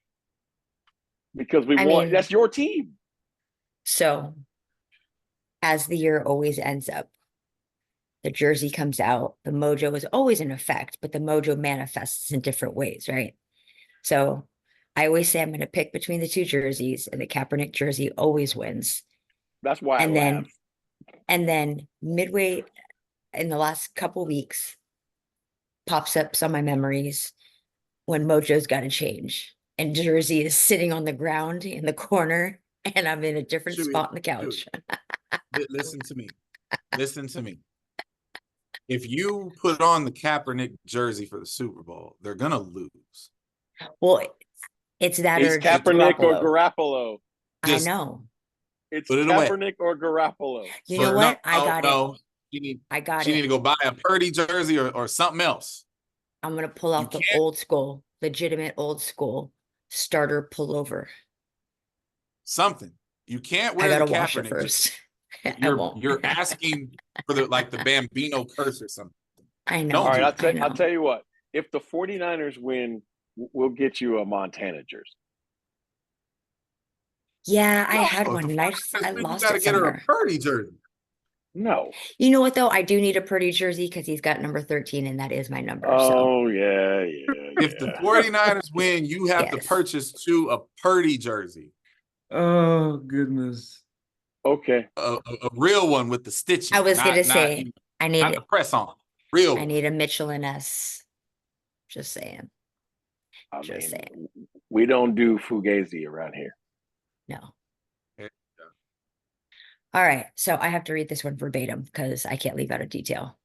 B: Because that's your team.
A: So as the year always ends up, the jersey comes out, the mojo is always in effect, but the mojo manifests in different ways, right? So I always say I'm going to pick between the two jerseys, and the Kaepernick jersey always wins.
B: That's why I laugh.
A: And then midway in the last couple weeks, pops up some of my memories when mojo's got to change, and jersey is sitting on the ground in the corner, and I'm in a different spot on the couch.
D: Listen to me. Listen to me. If you put on the Kaepernick jersey for the Super Bowl, they're gonna lose.
A: Well, it's that
B: it's
A: or
B: Kaepernick or Garoppolo.
A: I know.
B: It's Kaepernick or Garoppolo.
A: You know what? I got it.
D: You need to go buy a Purdy jersey or something else.
A: I'm gonna pull out the old school, legitimate old school starter pullover.
D: Something. You can't wear
A: I gotta
D: the
A: wash it
D: Kaepernick
A: first.
D: You're asking for the Bambino curse or something.
A: I know.
B: All right, I'll tell you what. If the 49ers win, we'll get you a Montana jersey.
A: Yeah, I had one. I lost it somewhere.
D: Her a Purdy jersey.
B: No.
A: You know what though? I do need a Purdy jersey because he's got number 13, and that is my number. So
B: Oh yeah.
D: If the 49ers win, you have to
A: Yes.
D: purchase a Purdy jersey.
C: Oh goodness.
B: Okay.
D: A real one with the stitching.
A: I was gonna
D: not
A: say I
D: not
A: need
D: the press on. Real
A: I
D: one.
A: need a Mitchell and S. Just saying.
B: I
A: Just
B: mean,
A: saying.
B: we don't do fugazi around here.
A: No.
D: Yeah.
A: All right. So I have to read this one verbatim because I can't leave out a detail.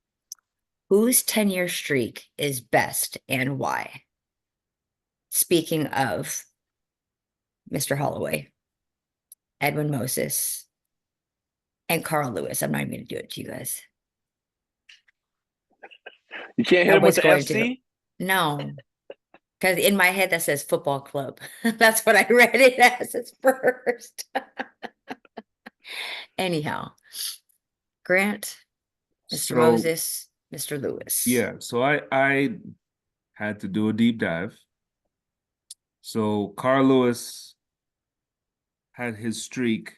A: Whose 10-year streak is best and why? Speaking of Mr. Holloway, Edwin Moses, and Carl Lewis. I'm not even going to do it to you guys.
B: You can't hit
A: I
B: him with
A: was
B: the
A: going to.
B: FC?
A: No. Because in my head that says football club. That's what I read it as at first. Anyhow, Grant, Mr.
C: So
A: Moses, Mr. Lewis.
C: yeah, so I had to do a deep dive. So Carl Lewis had his streak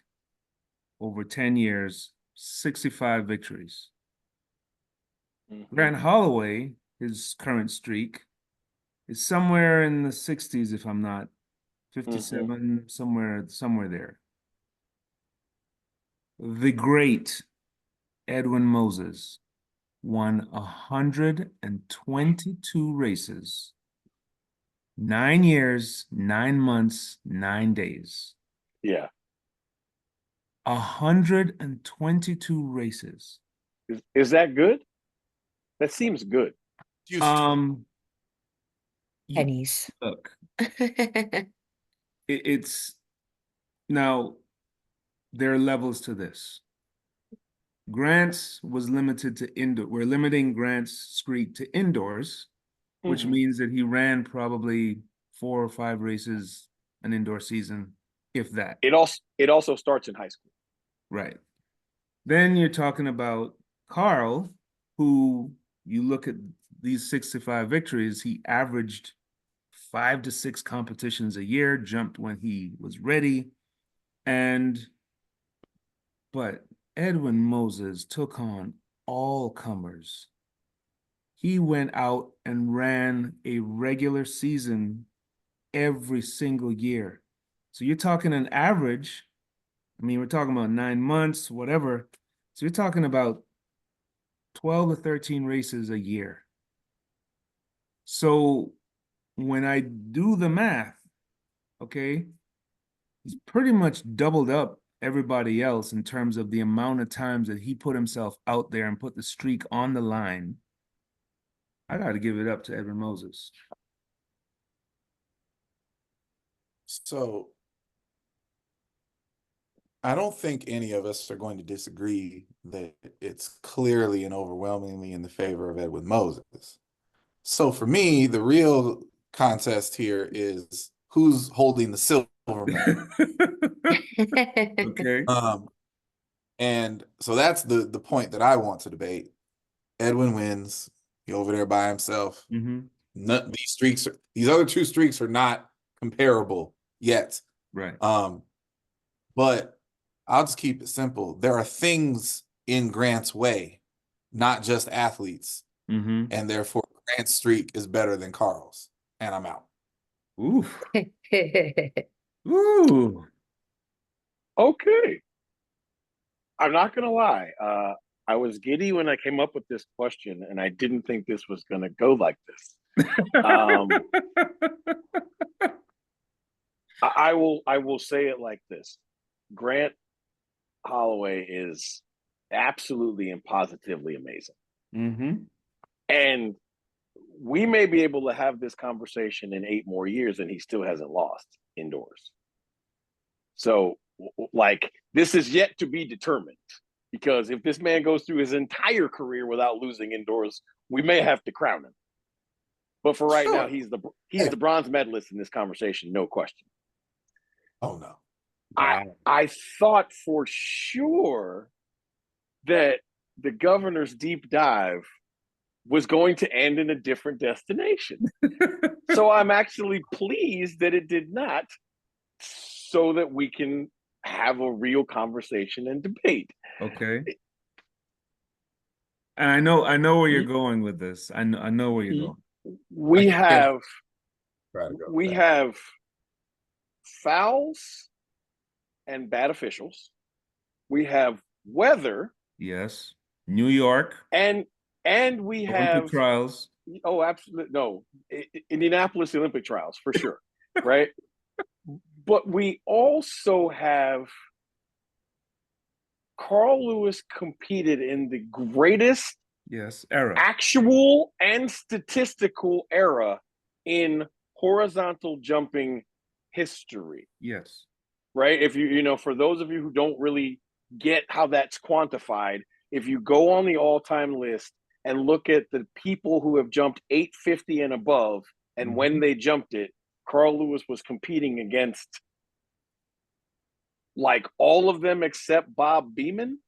C: over 10 years, 65 victories. Grant Holloway, his current streak, is somewhere in the 60s, if I'm not 57, somewhere there. The great Edwin Moses won 122 races, 9 years, 9 months, 9 days.
B: Yeah.
C: 122 races.
B: Is that good? That seems good.
C: Um,
A: Pennies.
C: look, it's now there are levels to this. Grant's was limited to indoor. We're limiting Grant's streak to indoors, which means that he ran probably 4 or 5 races an indoor season, if that.
B: It also starts in high school.
C: Right. Then you're talking about Carl, who you look at these 65 victories, he averaged 5 to 6 competitions a year, jumped when he was ready. But Edwin Moses took on all comers. He went out and ran a regular season every single year. So you're talking an average, I mean, we're talking about 9 months, whatever. So you're talking about 12 to 13 races a year. So when I do the math, okay, he's pretty much doubled up everybody else in terms of the amount of times that he put himself out there and put the streak on the line. I got to give it up to Edwin Moses.
D: So I don't think any of us are going to disagree that it's clearly and overwhelmingly in the favor of Edwin Moses. So for me, the real contest here is who's holding the silver medal.
C: Okay.
D: And so that's the point that I want to debate. Edwin wins. He over there by himself. These other 2 streaks are not comparable yet.
C: Right.
D: But I'll just keep it simple. There are things in Grant's way, not just athletes. And therefore, Grant's streak is better than Carl's. And I'm out.
C: Ooh. Ooh.
B: Okay. I'm not gonna lie. I was giddy when I came up with this question, and I didn't think this was gonna go like this. I will say it like this: Grant Holloway is absolutely and positively amazing. And we may be able to have this conversation in 8 more years, and he still hasn't lost indoors. So, like, this is yet to be determined, because if this man goes through his entire career without losing indoors, we may have to crown him. But for right now, he's the bronze medalist in this conversation, no question.
D: Oh no.
B: I thought for sure that the governor's deep dive was going to end in a different destination. So I'm actually pleased that it did not, so that we can have a real conversation and debate.
C: Okay. And I know where you're going with this. I know where you're going.
B: We
D: I can't
B: have
D: try to go
B: we
D: with that.
B: have fouls and bad officials. We have weather,
C: Yes. New York,
B: and we
C: Olympic
B: have
C: trials.
B: absolutely no Indianapolis Olympic trials for sure, right? But we also have Carl Lewis competed in the greatest
C: Yes, era.
B: actual and statistical era in horizontal jumping history,
C: Yes.
B: right? If you for those of you who don't really get how that's quantified, if you go on the all-time list and look at the people who have jumped 850 and above, and when they jumped it, Carl Lewis was competing against like all of them except Bob Beeman.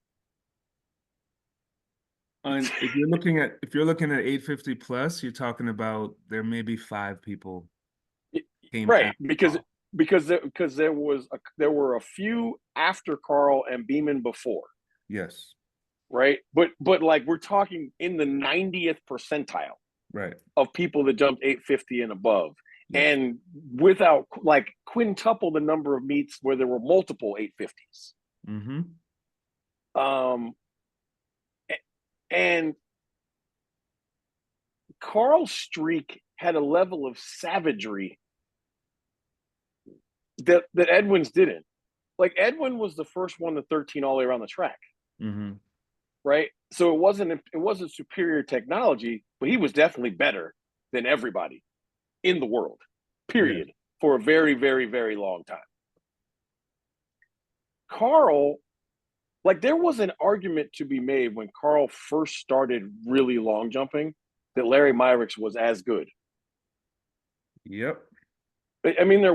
C: And if you're looking at 850 plus, you're talking about there may be 5 people came
B: Right,
C: after
B: because
C: Carl.
B: there were a few after Carl and Beeman before,
C: Yes.
B: right? But like we're talking in the 90th percentile
C: Right.
B: of people that jumped 850 and above,
C: Yes.
B: and without like quintuple the number of meets where there were multiple 850s.
C: Mm-hmm.
B: And Carl's streak had a level of savagery that Edwin's didn't. Like Edwin was the first one to 13 all the way around the track.
C: Mm-hmm.
B: Right? So it wasn't superior technology, but he was definitely better than everybody in the world, period, for a very, very, very long time. Carl, like there was an argument to be made when Carl first started really long jumping that Larry Myrick's was as good.
C: Yep.
B: I mean, there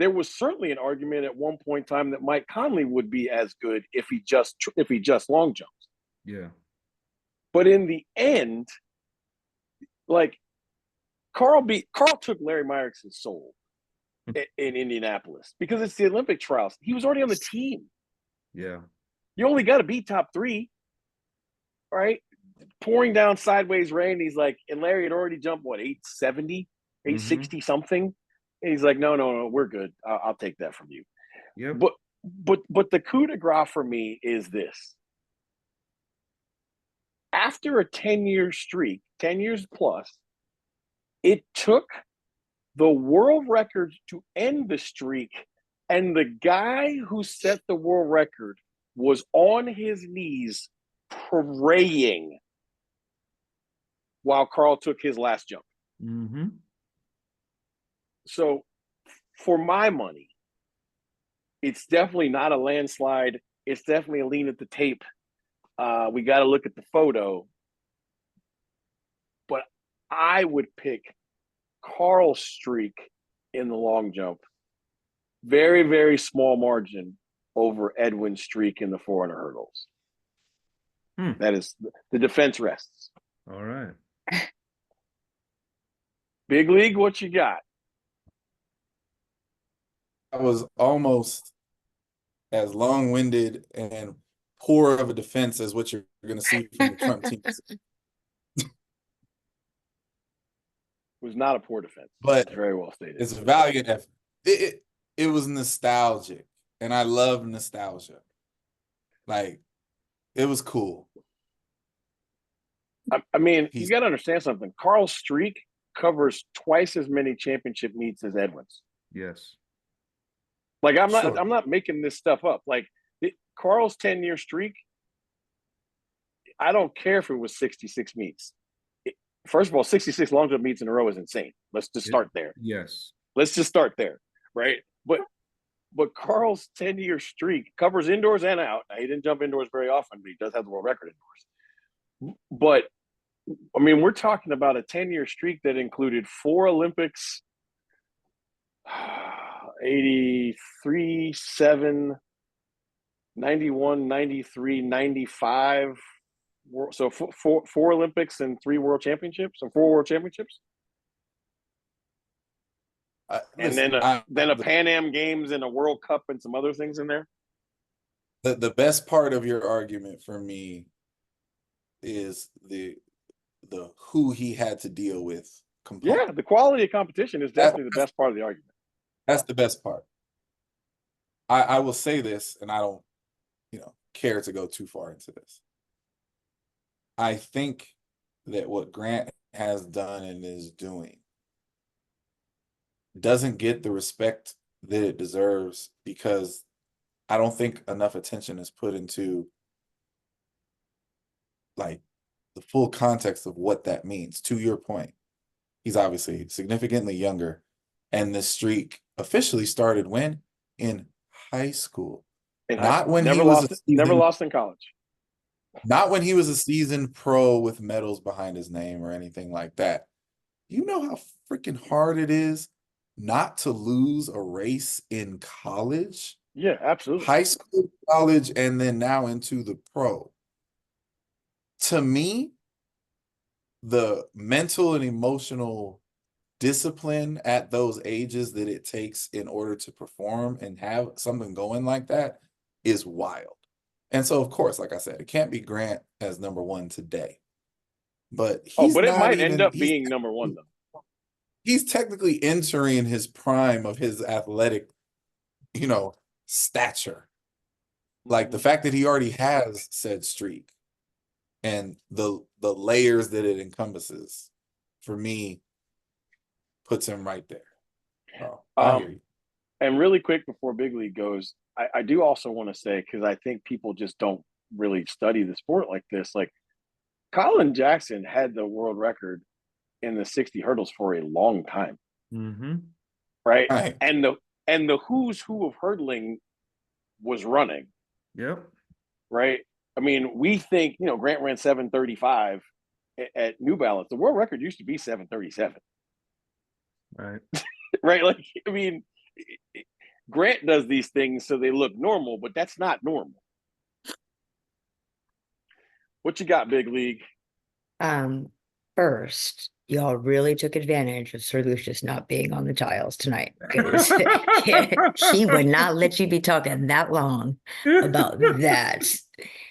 B: was certainly an argument at one point in time that Mike Conley would be as good if he just long jumps.
C: Yeah.
B: But in the end, like Carl took Larry Myrick's soul in Indianapolis because it's the Olympic trials. He was already on the team.
C: Yeah.
B: You only got to be top 3, right? Pouring down sideways rain. He's like, and Larry had already jumped what 870, 860 something. And he's like, no, we're good. I'll take that from you.
C: Yeah.
B: But the coup de grace for me is this. After a 10-year streak, 10 years plus, it took the world record to end the streak, and the guy who set the world record was on his knees praying while Carl took his last jump.
C: Mm-hmm.
B: So for my money, it's definitely not a landslide. It's definitely a lean at the tape. We got to look at the photo. But I would pick Carl's streak in the long jump. Very, very small margin over Edwin's streak in the 400 hurdles. That is the defense rests.
C: All right.
B: Big League, what you got?
D: I was almost as long-winded and poor of a defense as what you're going to see from the Trump team.
B: It was not a poor defense,
D: but
B: very well stated.
D: It's a valiant effort. It was nostalgic, and I love nostalgia. Like, it was cool.
B: I mean, you got to understand something. Carl's streak covers twice as many championship meets as Edwin's.
C: Yes.
B: Like I'm not making this stuff up. Like Carl's 10-year streak, I don't care if it was 66 meets. First of all, 66 long jump meets in a row is insane. Let's just start there.
C: Yes.
B: Let's just start there, right? But Carl's 10-year streak covers indoors and out. Now, he didn't jump indoors very often, but he does have the world record indoors. But I mean, we're talking about a 10-year streak that included 4 Olympics, 83, 7, 91, 93, 95. So 4 Olympics and 3 world championships, and 4 world championships. And then a Pan Am Games and a World Cup and some other things in there.
D: The best part of your argument for me is the who he had to deal with component.
B: Yeah, the quality of competition is definitely the best part of the argument.
D: That's the best part. I will say this, and I don't, care to go too far into this. I think that what Grant has done and is doing doesn't get the respect that it deserves, because I don't think enough attention is put into like the full context of what that means. To your point, he's obviously significantly younger, and this streak officially started when? In high school. Not when he was
B: never lost in college.
D: Not when he was a seasoned pro with medals behind his name or anything like that. You know how freaking hard it is not to lose a race in college?
B: Yeah, absolutely.
D: High school, college, and then now into the pro. To me, the mental and emotional discipline at those ages that it takes in order to perform and have something going like that is wild. And so, of course, like I said, it can't be Grant as number one today. But
B: it might end up being number one, though.
D: He's technically entering his prime of his athletic, stature. Like the fact that he already has said streak and the layers that it encompasses, for me, puts him right there. Oh, I hear you.
B: And really quick before Big League goes, I do also want to say, because I think people just don't really study the sport like this, like Colin Jackson had the world record in the 60 hurdles for a long time.
C: Mm-hmm.
B: Right? And the who's who of hurdling was running.
C: Yep.
B: Right? I mean, we think, Grant ran 7:35 at New Balance. The world record used to be 7:37.
C: Right.
B: Right? Like, I mean, Grant does these things so they look normal, but that's not normal. What you got, Big League?
A: First, y'all really took advantage of Sir Lucius not being on the tiles tonight, because he would not let you be talking that long about that.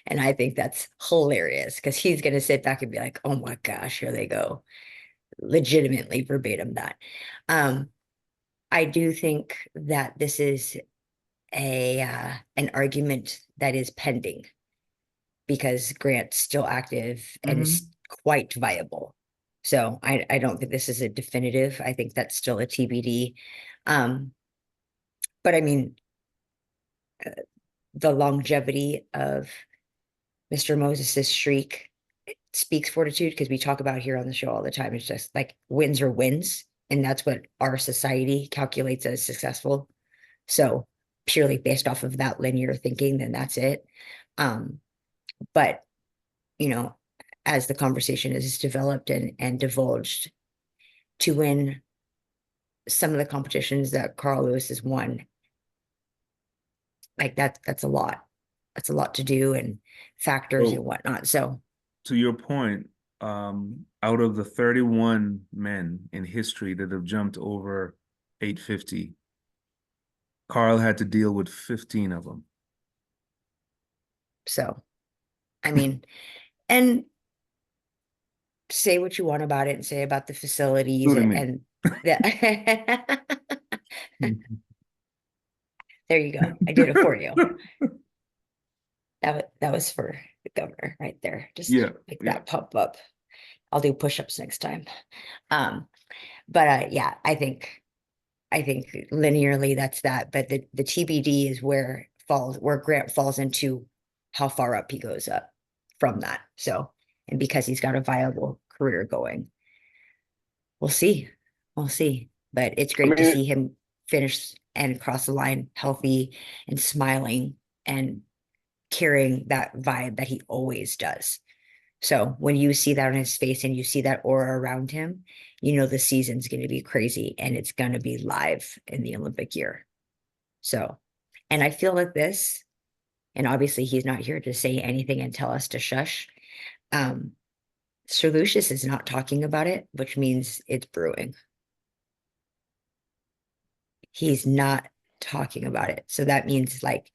A: And I think that's hilarious, because he's going to sit back and be like, oh my gosh, here they go. Legitimately verbatim that. I do think that this is an argument that is pending, because Grant's still active and is quite viable. So I don't think this is a definitive. I think that's still a TBD. But I mean, the longevity of Mr. Moses's streak speaks fortitude, because we talk about here on the show all the time. It's just like wins are wins, and that's what our society calculates as successful. So purely based off of that linear thinking, then that's it. But as the conversation is developed and divulged, to win some of the competitions that Carl Lewis has won, like that's a lot. That's a lot to do, and factors and whatnot. So
C: to your point, out of the 31 men in history that have jumped over 850, Carl had to deal with 15 of them.
A: So, I mean, and say what you want about it, and say about the facilities and that. There you go. I did it for you. That was for the governor right there. Just make that pop up. I'll do push-ups next time. But yeah, I think linearly that's that. But the TBD is where Grant falls into how far up he goes up from that. So, and because he's got a viable career going, we'll see. But it's great to see him finish and cross the line healthy and smiling and carrying that vibe that he always does. So when you see that on his face and you see that aura around him, the season's going to be crazy, and it's going to be live in the Olympic year. So, and I feel like this, and obviously he's not here to say anything and tell us to shush. Sir Lucius is not talking about it, which means it's brewing. He's not talking about it. So that means, like,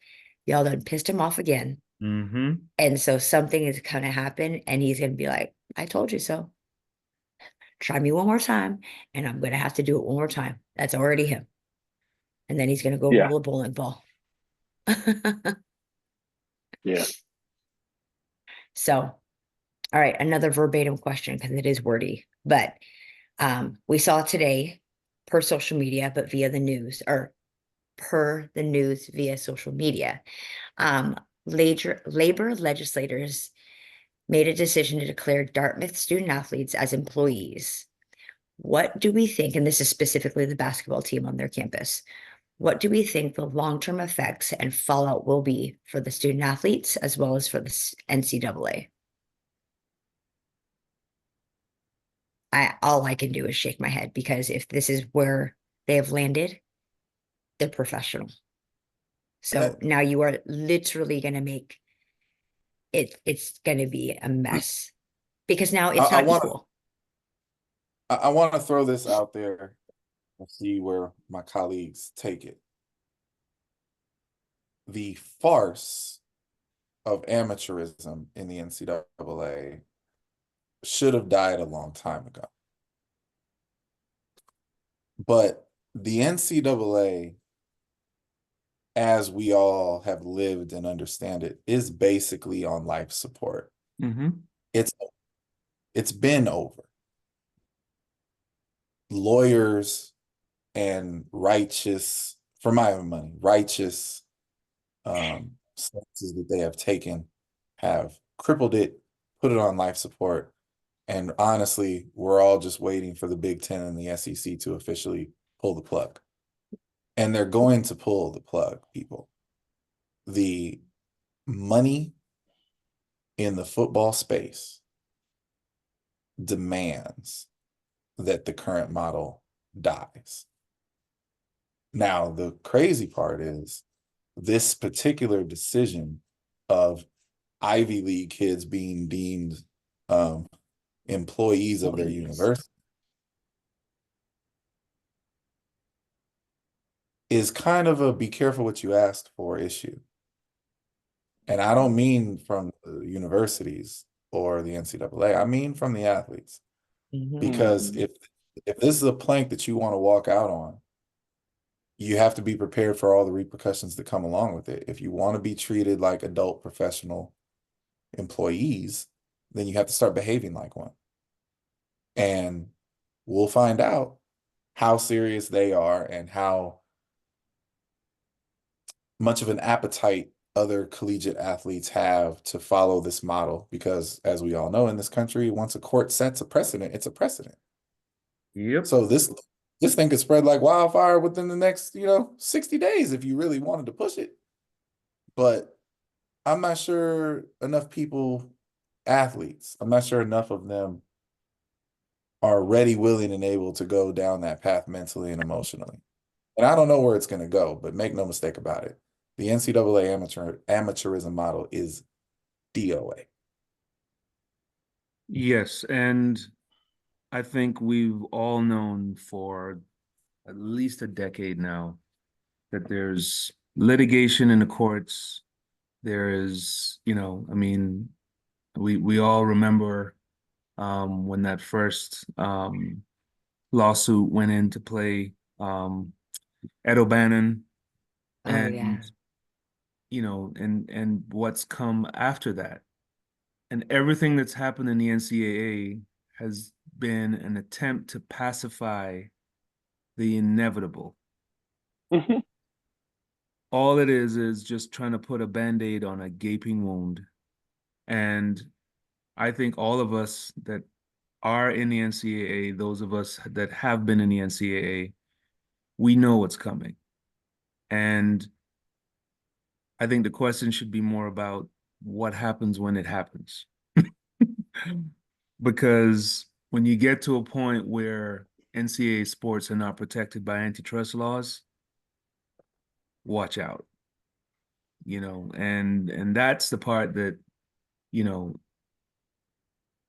A: y'all done pissed him off again.
C: Mm-hmm.
A: And so something is going to happen and he's going to be like, I told you so. Try me one more time and I'm going to have to do it one more time. That's already him. And then he's going to go
B: Yeah.
A: roll a bowling ball.
B: Yeah.
A: So, all right, another verbatim question because it is wordy, but we saw today per social media, but via the news or per the news via social media, labor legislators made a decision to declare Dartmouth student athletes as employees. What do we think, and this is specifically the basketball team on their campus, what do we think the long-term effects and fallout will be for the student athletes as well as for the NCAA? All I can do is shake my head because if this is where they have landed, they're professional. So now you are literally going to make it's going to be a mess because now it's not equal.
D: I want to throw this out there and see where my colleagues take it. The farce of amateurism in the NCAA should have died a long time ago. But the NCAA, as we all have lived and understand it, is basically on life support.
C: Mm-hmm.
D: It's been over. Lawyers and righteous, for my own money, righteous stances that they have taken have crippled it, put it on life support. And honestly, we're all just waiting for the Big Ten and the SEC to officially pull the plug. And they're going to pull the plug, people. The money in the football space demands that the current model dies. Now, the crazy part is this particular decision of Ivy League kids being deemed employees of their university is kind of a be careful what you ask for issue. And I don't mean from the universities or the NCAA, I mean from the athletes. Because if this is a plank that you want to walk out on, you have to be prepared for all the repercussions that come along with it. If you want to be treated like adult professional employees, then you have to start behaving like one. And we'll find out how serious they are and how much of an appetite other collegiate athletes have to follow this model. Because as we all know in this country, once a court sets a precedent, it's a precedent.
C: Yep.
D: So this thing could spread like wildfire within the next, 60 days if you really wanted to push it. But I'm not sure enough people, athletes, I'm not sure enough of them are ready, willing, and able to go down that path mentally and emotionally. And I don't know where it's going to go, but make no mistake about it. The NCAA amateurism model is DOA.
C: Yes, and I think we've all known for at least a decade now that there's litigation in the courts. There is, I mean, we all remember when that first lawsuit went into play, Ed O'Bannon, and and what's come after that. And everything that's happened in the NCAA has been an attempt to pacify the inevitable. All it is just trying to put a Band-Aid on a gaping wound. And I think all of us that are in the NCAA, those of us that have been in the NCAA, we know what's coming. And I think the question should be more about what happens when it happens. Because when you get to a point where NCAA sports are not protected by antitrust laws, watch out. And that's the part that,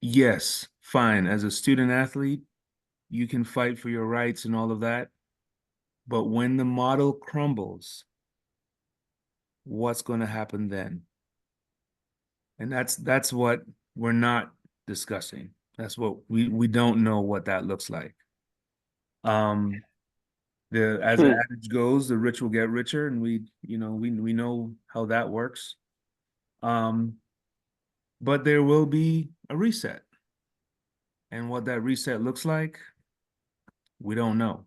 C: yes, fine. As a student athlete, you can fight for your rights and all of that. But when the model crumbles, what's going to happen then? And that's what we're not discussing. That's what we don't know what that looks like. As the adage goes, the rich will get richer, and we know how that works. But there will be a reset. And what that reset looks like, we don't know.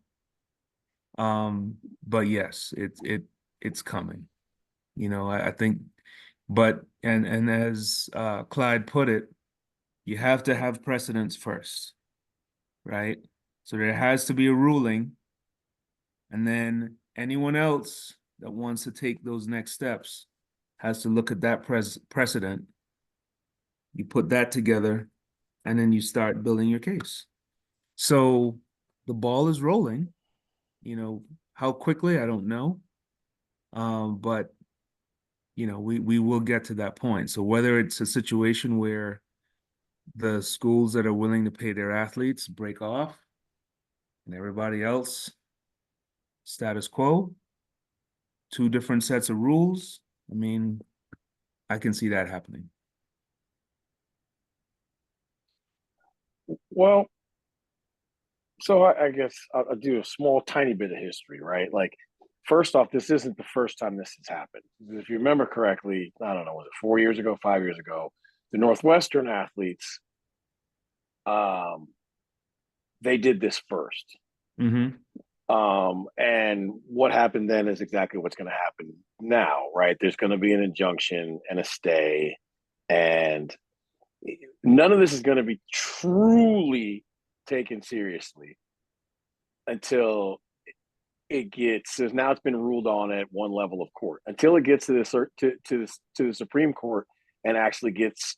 C: But yes, it's coming. I think, but and as Clyde put it, you have to have precedents first, right? So there has to be a ruling, and then anyone else that wants to take those next steps has to look at that precedent. You put that together, and then you start building your case. So the ball is rolling. How quickly, I don't know. But we will get to that point. So whether it's a situation where the schools that are willing to pay their athletes break off and everybody else status quo, two different sets of rules, I mean, I can see that happening.
B: Well, so I guess I'll do a small, tiny bit of history, right? Like, first off, this isn't the first time this has happened. If you remember correctly, I don't know, was it 4 years ago, 5 years ago, the Northwestern athletes, they did this first.
C: Mm-hmm.
B: And what happened then is exactly what's going to happen now, right? There's going to be an injunction and a stay, and none of this is going to be truly taken seriously until it gets. So now it's been ruled on at one level of court. Until it gets to the Supreme Court and actually gets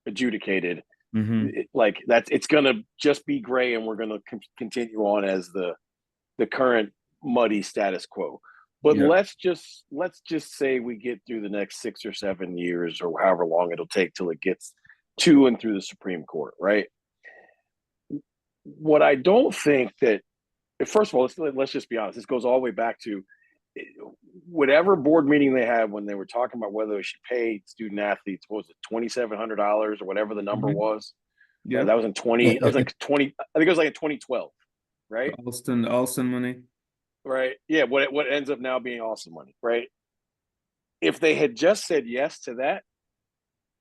B: adjudicated.
C: Mm-hmm.
B: It's going to just be gray, and we're going to continue on as the current muddy status quo. But
C: Yeah.
B: let's just say we get through the next 6 or 7 years, or however long it'll take till it gets to and through the Supreme Court, right? What I don't think that, first of all, let's just be honest. This goes all the way back to whatever board meeting they had when they were talking about whether they should pay student athletes. What was it, $2,700 or whatever the number was?
C: Yeah,
B: that was in 20. That was like 20. I think it was like in 2012, right?
C: Alston money.
B: Right. Yeah. What ends up now being awesome money, right? If they had just said yes to that,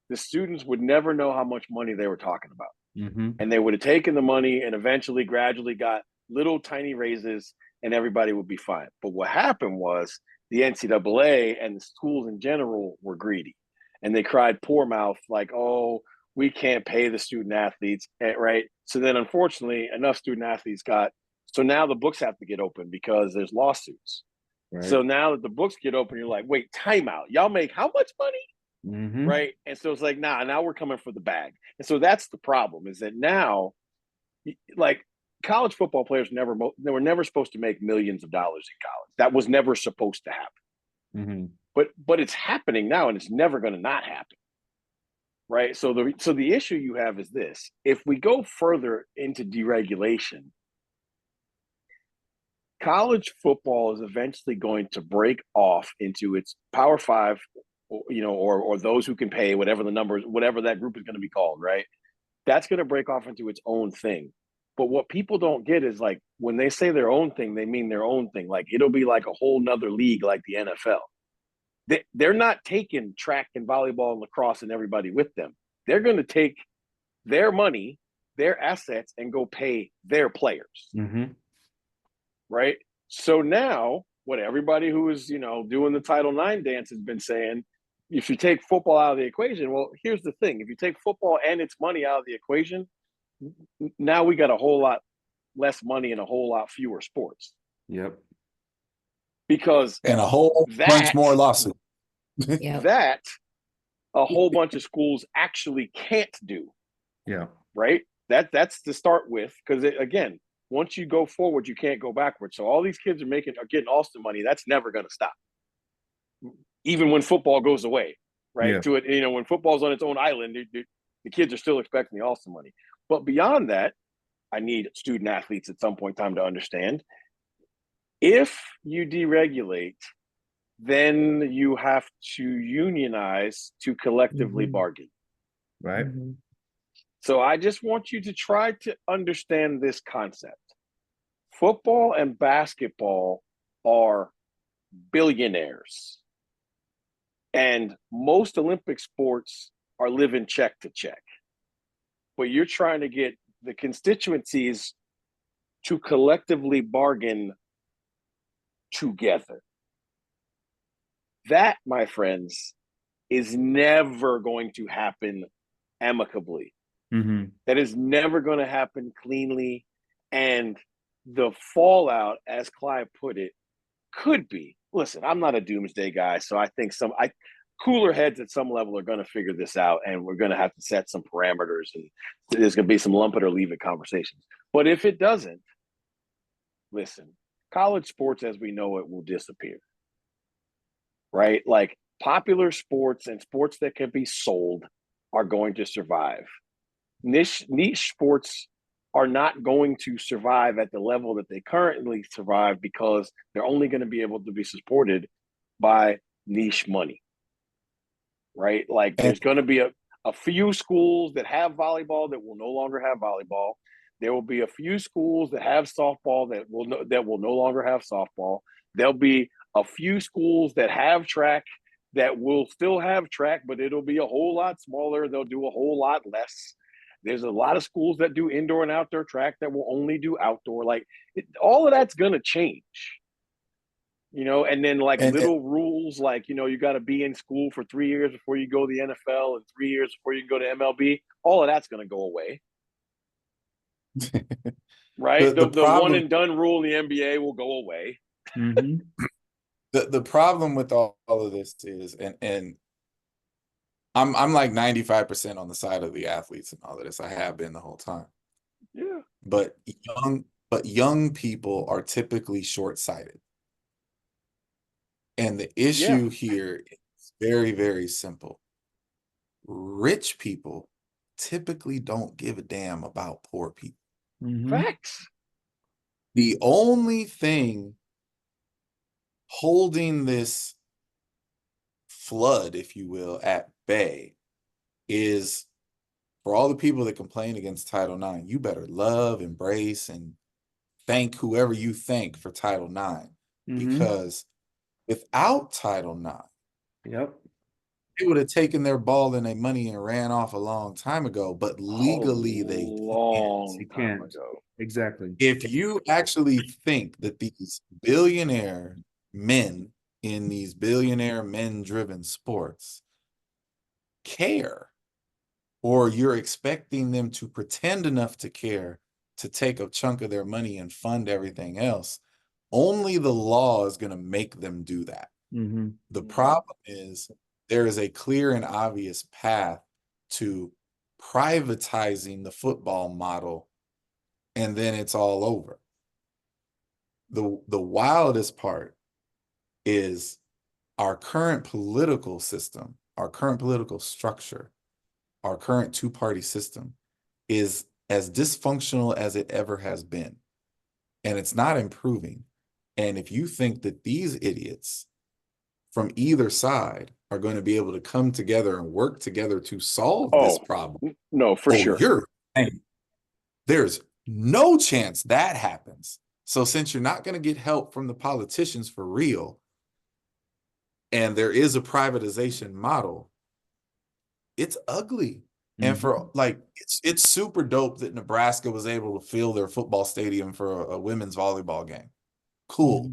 B: the students would never know how much money they were talking about.
C: Mm-hmm.
B: And they would have taken the money and eventually gradually got little tiny raises, and everybody would be fine. But what happened was the NCAA and the schools in general were greedy, and they cried poor mouth like, oh, we can't pay the student athletes, right? So then unfortunately enough student athletes so now the books have to get open because there's lawsuits. Right. So now that the books get open, you're like, wait, time out. Y'all make how much money?
C: Mm-hmm.
B: Right. And so it's like, now we're coming for the bag. And so that's the problem, is that now, like, college football players they were never supposed to make millions of dollars in college. That was never supposed to happen. Mm-hmm. But it's happening now, and it's never going to not happen. Right. So the issue you have is this: if we go further into deregulation, college football is eventually going to break off into its Power Five, or those who can pay, whatever the numbers, whatever that group is going to be called, right? That's going to break off into its own thing. But what people don't get is, like, when they say their own thing, they mean their own thing. Like, it'll be like a whole nother league like the NFL. They're not taking track and volleyball and lacrosse and everybody with them. They're going to take their money, their assets, and go pay their players.
C: Mm-hmm.
B: Right? So now, what everybody who is, doing the Title IX dance has been saying, if you take football out of the equation, well, here's the thing. If you take football and its money out of the equation, now we got a whole lot less money and a whole lot fewer sports.
C: Yep.
B: Because
D: and a whole bunch more lawsuits.
B: That a whole bunch of schools actually can't do.
C: Yeah.
B: Right? That's to start with, because again, once you go forward, you can't go backwards. So all these kids are getting Alston money. That's never going to stop. Even when football goes away, right? Yeah. When football's on its own island, the kids are still expecting the Alston money. But beyond that, I need student athletes at some point in time to understand, if you deregulate then you have to unionize to collectively
C: Mhm.
B: bargain.
C: Right.
A: Mhm.
B: So I just want you to try to understand this concept. Football and basketball are billionaires. And most Olympic sports are living check to check. But you're trying to get the constituencies to collectively bargain together. That, my friends, is never going to happen amicably.
C: Mm-hmm.
B: That is never going to happen cleanly. And the fallout, as Clive put it, could be, listen, I'm not a doomsday guy, so I think cooler heads at some level are going to figure this out, and we're going to have to set some parameters, and there's going to be some lump it or leave it conversations. But if it doesn't, listen, college sports as we know it will disappear, right? Like popular sports and sports that can be sold are going to survive. Niche sports are not going to survive at the level that they currently survive because they're only going to be able to be supported by niche money, right? Like there's going to be a few schools that have volleyball that will no longer have volleyball. There will be a few schools that have softball that will no longer have softball. There'll be a few schools that have track that will still have track, but it'll be a whole lot smaller. They'll do a whole lot less. There's a lot of schools that do indoor and outdoor track that will only do outdoor. Like all of that's going to change, and then like little rules, like, you got to be in school for 3 years before you go to the NFL and 3 years before you can go to MLB. All of that's going to go away. Right. The problem, one and done rule in the NBA will go away.
C: Mm-hmm.
D: The problem with all of this is, and I'm like 95% on the side of the athletes and all of this. I have been the whole time.
B: Yeah.
D: But young people are typically short-sighted. And the issue here is very, very simple. Rich people typically don't give a damn about poor people.
C: Mm-hmm.
B: Facts.
D: The only thing holding this flood, if you will, at bay is for all the people that complain against Title IX, you better love, embrace, and thank whoever you thank for Title IX. Because without Title IX, they would have taken their ball and their money and ran off a long time ago, but legally they
B: can't.
C: Exactly.
D: If you actually think that these billionaire men in these billionaire men-driven sports care, or you're expecting them to pretend enough to care to take a chunk of their money and fund everything else, only the law is going to make them do that.
C: Mm-hmm.
D: The problem is there is a clear and obvious path to privatizing the football model, and then it's all over. The wildest part is our current political system, our current political structure, our current two-party system is as dysfunctional as it ever has been. And it's not improving. And if you think that these idiots from either side are going to be able to come together and work together to solve this problem,
B: no, for sure.
D: There's no chance that happens. So since you're not going to get help from the politicians for real, and there is a privatization model, it's ugly. And for like, it's super dope that Nebraska was able to fill their football stadium for a women's volleyball game. Cool.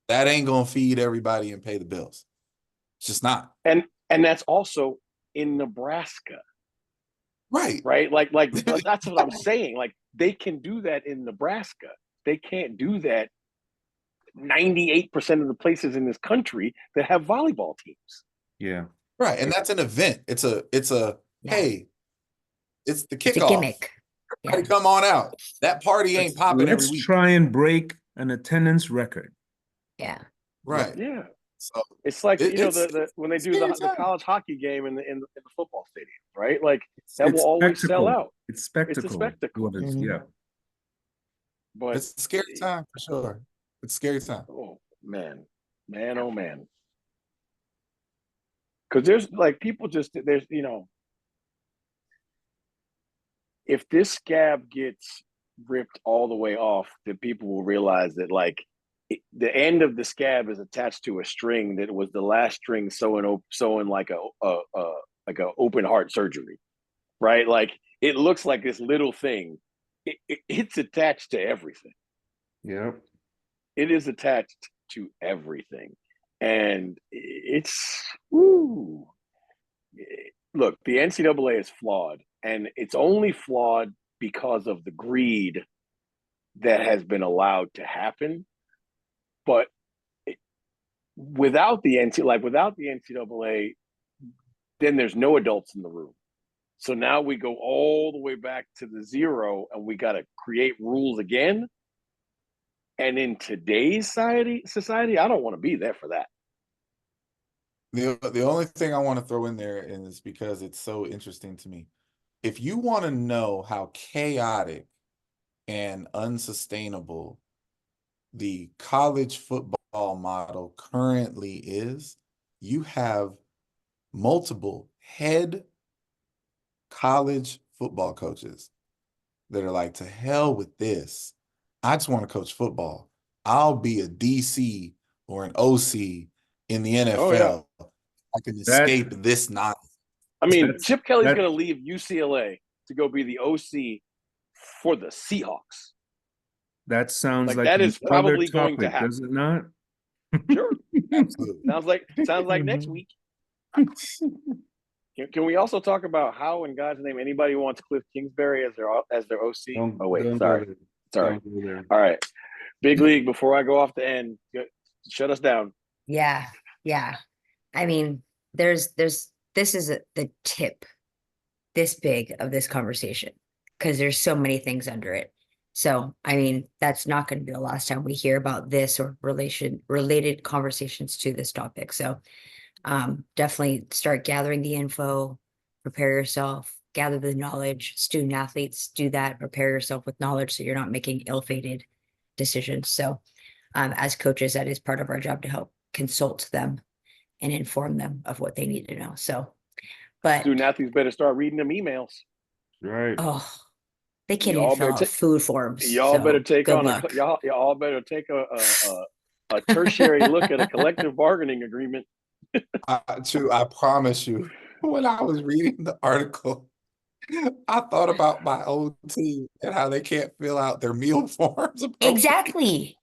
D: That ain't gonna feed everybody and pay the bills. It's just not.
B: And that's also in Nebraska.
D: Right.
B: Like that's what I'm saying. Like they can do that in Nebraska. They can't do that 98% of the places in this country that have volleyball teams.
C: Yeah.
D: Right. And that's an event. It's a hey, it's the kickoff.
A: It's a gimmick.
D: Everybody come on out. That party ain't popping every week.
C: Let's try and break an attendance record.
A: Yeah.
D: Right.
B: Yeah.
D: So
B: it's like when they do the college hockey game in the football stadium, right? Like that will always sell out.
C: It's spectacle.
B: It's a spectacle.
C: Yeah.
B: But
D: it's a scary time for sure. It's a scary time.
B: Oh man. Man, oh man. Because there's like people just there's if this scab gets ripped all the way off, then people will realize that like the end of the scab is attached to a string that was the last string sewing like a open heart surgery, right? Like it looks like this little thing. It's attached to everything.
C: Yep.
B: It is attached to everything, and it's woo. Look, the NCAA is flawed, and it's only flawed because of the greed that has been allowed to happen. But without the NCAA, then there's no adults in the room. So now we go all the way back to the zero, and we got to create rules again. And in today's society, I don't want to be there for that.
D: The only thing I want to throw in there, and it's because it's so interesting to me. If you want to know how chaotic and unsustainable the college football model currently is, you have multiple head college football coaches that are like, to hell with this. I just want to coach football. I'll be a DC or an OC in the NFL.
B: Oh, yeah.
D: I can escape this nonsense.
B: I mean, Chip Kelly's going to leave UCLA to go be the OC for the Seahawks.
C: That sounds like
B: that is probably
C: topic,
B: going to happen.
C: does it not?
B: Sure. Sounds like next week. Can we also talk about how, in God's name, anybody wants Cliff Kingsbury as their OC? Sorry. All right. Big league, before I go off the end, shut us down.
A: Yeah. I mean, this is the tip this big of this conversation, because there's so many things under it. So, I mean, that's not going to be the last time we hear about this or related conversations to this topic. So definitely start gathering the info, prepare yourself, gather the knowledge. Student athletes, do that, prepare yourself with knowledge so you're not making ill-fated decisions. So as coaches, that is part of our job, to help consult them and inform them of what they need to know. So, but
B: student athletes better start reading them emails.
C: Right.
A: Oh, they can't even fill out food forms.
B: Y'all better take on
A: luck.
B: y'all better take a tertiary look at a collective bargaining agreement.
D: I promise you, when I was reading the article, I thought about my own team and how they can't fill out their meal forms.
A: Exactly.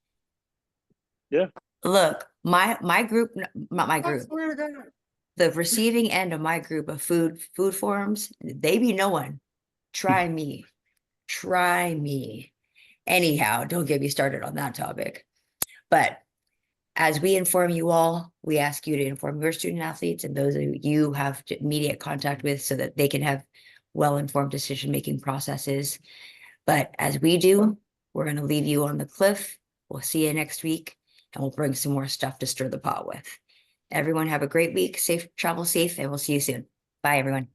B: Yeah.
A: Look, my group, not my
D: I
A: group,
D: swear to God.
A: the receiving end of my group of food forms, they be knowing. Try me. Anyhow, don't get me started on that topic. But as we inform you all, we ask you to inform your student athletes and those that you have immediate contact with, so that they can have well-informed decision-making processes. But as we do, we're going to leave you on the cliff. We'll see you next week, and we'll bring some more stuff to stir the pot with. Everyone have a great week. Travel safe, and we'll see you soon. Bye, everyone.